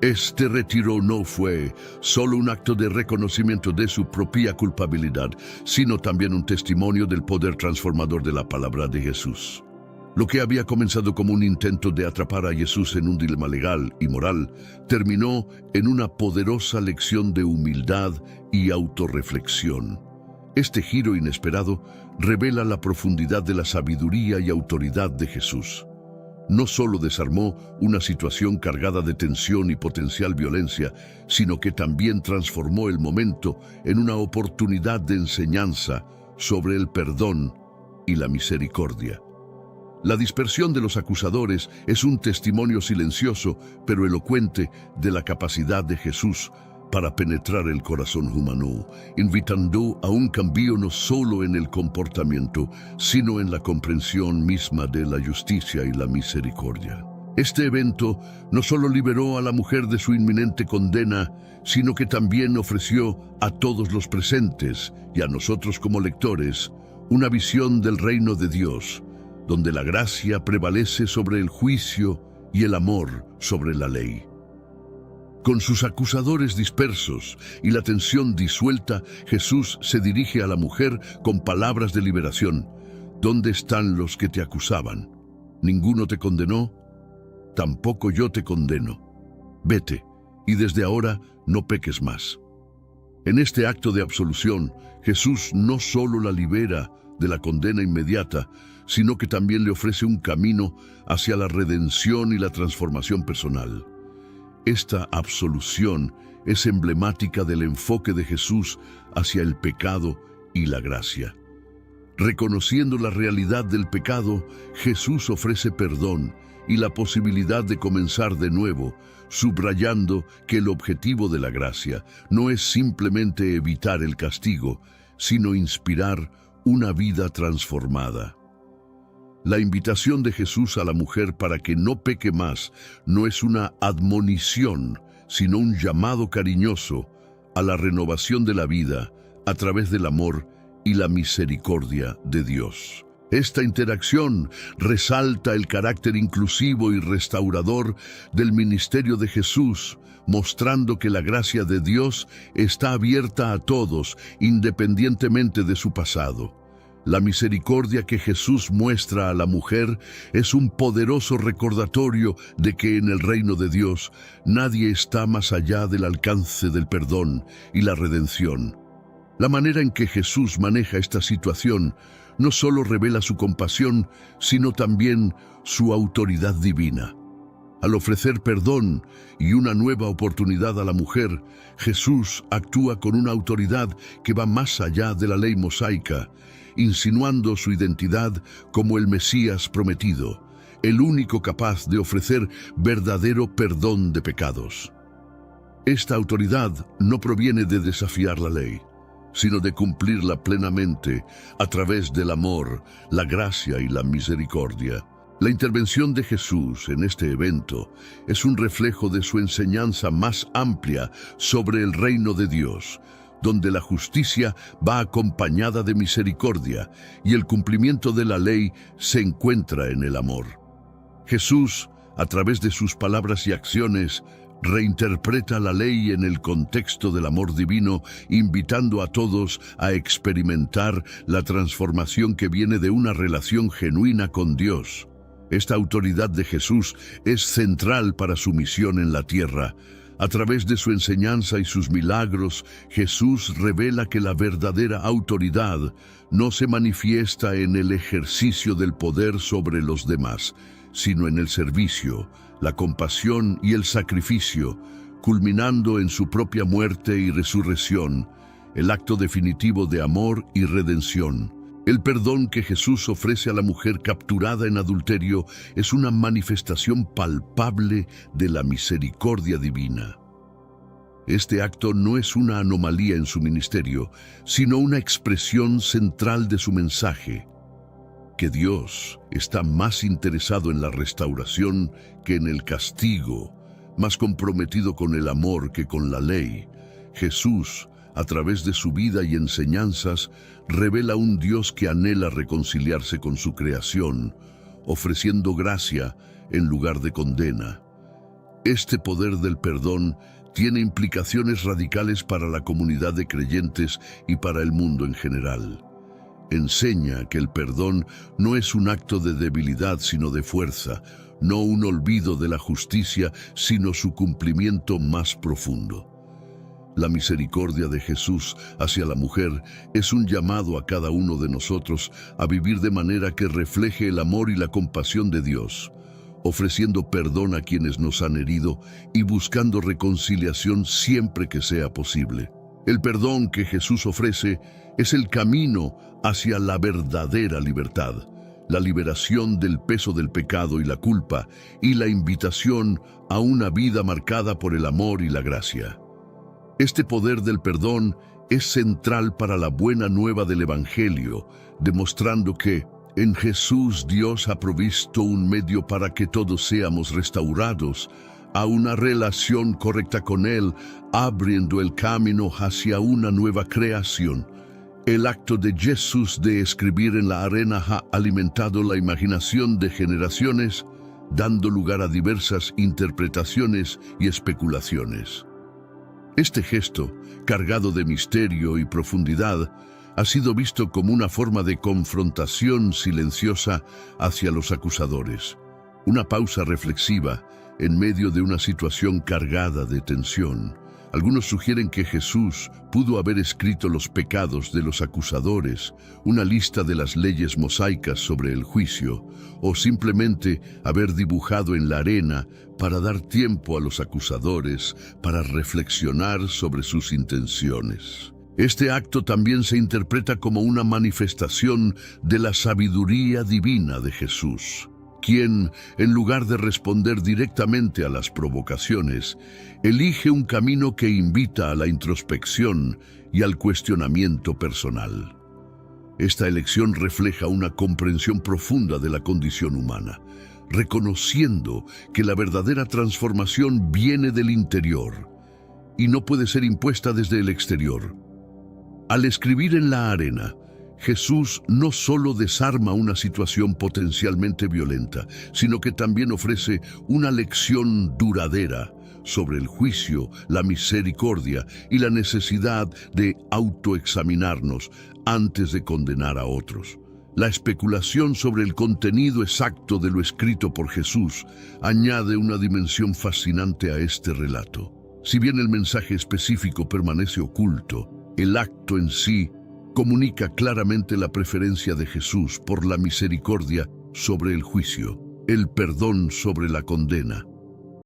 Este retiro no fue solo un acto de reconocimiento de su propia culpabilidad, sino también un testimonio del poder transformador de la palabra de Jesús. Lo que había comenzado como un intento de atrapar a Jesús en un dilema legal y moral, terminó en una poderosa lección de humildad y autorreflexión. Este giro inesperado revela la profundidad de la sabiduría y autoridad de Jesús. No solo desarmó una situación cargada de tensión y potencial violencia, sino que también transformó el momento en una oportunidad de enseñanza sobre el perdón y la misericordia. La dispersión de los acusadores es un testimonio silencioso pero elocuente de la capacidad de Jesús para penetrar el corazón humano, invitando a un cambio no solo en el comportamiento, sino en la comprensión misma de la justicia y la misericordia. Este evento no solo liberó a la mujer de su inminente condena, sino que también ofreció a todos los presentes y a nosotros como lectores una visión del reino de Dios, donde la gracia prevalece sobre el juicio y el amor sobre la ley. Con sus acusadores dispersos y la tensión disuelta, Jesús se dirige a la mujer con palabras de liberación. ¿Dónde están los que te acusaban? ¿Ninguno te condenó? Tampoco yo te condeno. Vete, y desde ahora no peques más. En este acto de absolución, Jesús no solo la libera de la condena inmediata, sino que también le ofrece un camino hacia la redención y la transformación personal. Esta absolución es emblemática del enfoque de Jesús hacia el pecado y la gracia. Reconociendo la realidad del pecado, Jesús ofrece perdón y la posibilidad de comenzar de nuevo, subrayando que el objetivo de la gracia no es simplemente evitar el castigo, sino inspirar una vida transformada. La invitación de Jesús a la mujer para que no peque más no es una admonición, sino un llamado cariñoso a la renovación de la vida a través del amor y la misericordia de Dios. Esta interacción resalta el carácter inclusivo y restaurador del ministerio de Jesús, mostrando que la gracia de Dios está abierta a todos, independientemente de su pasado. La misericordia que Jesús muestra a la mujer es un poderoso recordatorio de que en el reino de Dios nadie está más allá del alcance del perdón y la redención. La manera en que Jesús maneja esta situación no solo revela su compasión, sino también su autoridad divina. Al ofrecer perdón y una nueva oportunidad a la mujer, Jesús actúa con una autoridad que va más allá de la ley mosaica, insinuando su identidad como el Mesías prometido, el único capaz de ofrecer verdadero perdón de pecados. Esta autoridad no proviene de desafiar la ley, sino de cumplirla plenamente a través del amor, la gracia y la misericordia. La intervención de Jesús en este evento es un reflejo de su enseñanza más amplia sobre el reino de Dios, donde la justicia va acompañada de misericordia y el cumplimiento de la ley se encuentra en el amor. Jesús, a través de sus palabras y acciones, reinterpreta la ley en el contexto del amor divino, invitando a todos a experimentar la transformación que viene de una relación genuina con Dios. Esta autoridad de Jesús es central para su misión en la tierra. A través de su enseñanza y sus milagros, Jesús revela que la verdadera autoridad no se manifiesta en el ejercicio del poder sobre los demás, sino en el servicio, la compasión y el sacrificio, culminando en su propia muerte y resurrección, el acto definitivo de amor y redención. El perdón que Jesús ofrece a la mujer capturada en adulterio es una manifestación palpable de la misericordia divina. Este acto no es una anomalía en su ministerio, sino una expresión central de su mensaje, que Dios está más interesado en la restauración que en el castigo, más comprometido con el amor que con la ley. Jesús, a través de su vida y enseñanzas, revela un Dios que anhela reconciliarse con su creación, ofreciendo gracia en lugar de condena. Este poder del perdón tiene implicaciones radicales para la comunidad de creyentes y para el mundo en general. Enseña que el perdón no es un acto de debilidad sino de fuerza, no un olvido de la justicia sino su cumplimiento más profundo. La misericordia de Jesús hacia la mujer es un llamado a cada uno de nosotros a vivir de manera que refleje el amor y la compasión de Dios, ofreciendo perdón a quienes nos han herido y buscando reconciliación siempre que sea posible. El perdón que Jesús ofrece es el camino hacia la verdadera libertad, la liberación del peso del pecado y la culpa, y la invitación a una vida marcada por el amor y la gracia. Este poder del perdón es central para la buena nueva del Evangelio, demostrando que en Jesús Dios ha provisto un medio para que todos seamos restaurados a una relación correcta con Él, abriendo el camino hacia una nueva creación. El acto de Jesús de escribir en la arena ha alimentado la imaginación de generaciones, dando lugar a diversas interpretaciones y especulaciones. Este gesto, cargado de misterio y profundidad, ha sido visto como una forma de confrontación silenciosa hacia los acusadores, una pausa reflexiva en medio de una situación cargada de tensión. Algunos sugieren que Jesús pudo haber escrito los pecados de los acusadores, una lista de las leyes mosaicas sobre el juicio, o simplemente haber dibujado en la arena para dar tiempo a los acusadores para reflexionar sobre sus intenciones. Este acto también se interpreta como una manifestación de la sabiduría divina de Jesús, quien, en lugar de responder directamente a las provocaciones, elige un camino que invita a la introspección y al cuestionamiento personal. Esta elección refleja una comprensión profunda de la condición humana, reconociendo que la verdadera transformación viene del interior y no puede ser impuesta desde el exterior. Al escribir en la arena, Jesús no solo desarma una situación potencialmente violenta, sino que también ofrece una lección duradera sobre el juicio, la misericordia y la necesidad de autoexaminarnos antes de condenar a otros. La especulación sobre el contenido exacto de lo escrito por Jesús añade una dimensión fascinante a este relato. Si bien el mensaje específico permanece oculto, el acto en sí comunica claramente la preferencia de Jesús por la misericordia sobre el juicio, el perdón sobre la condena.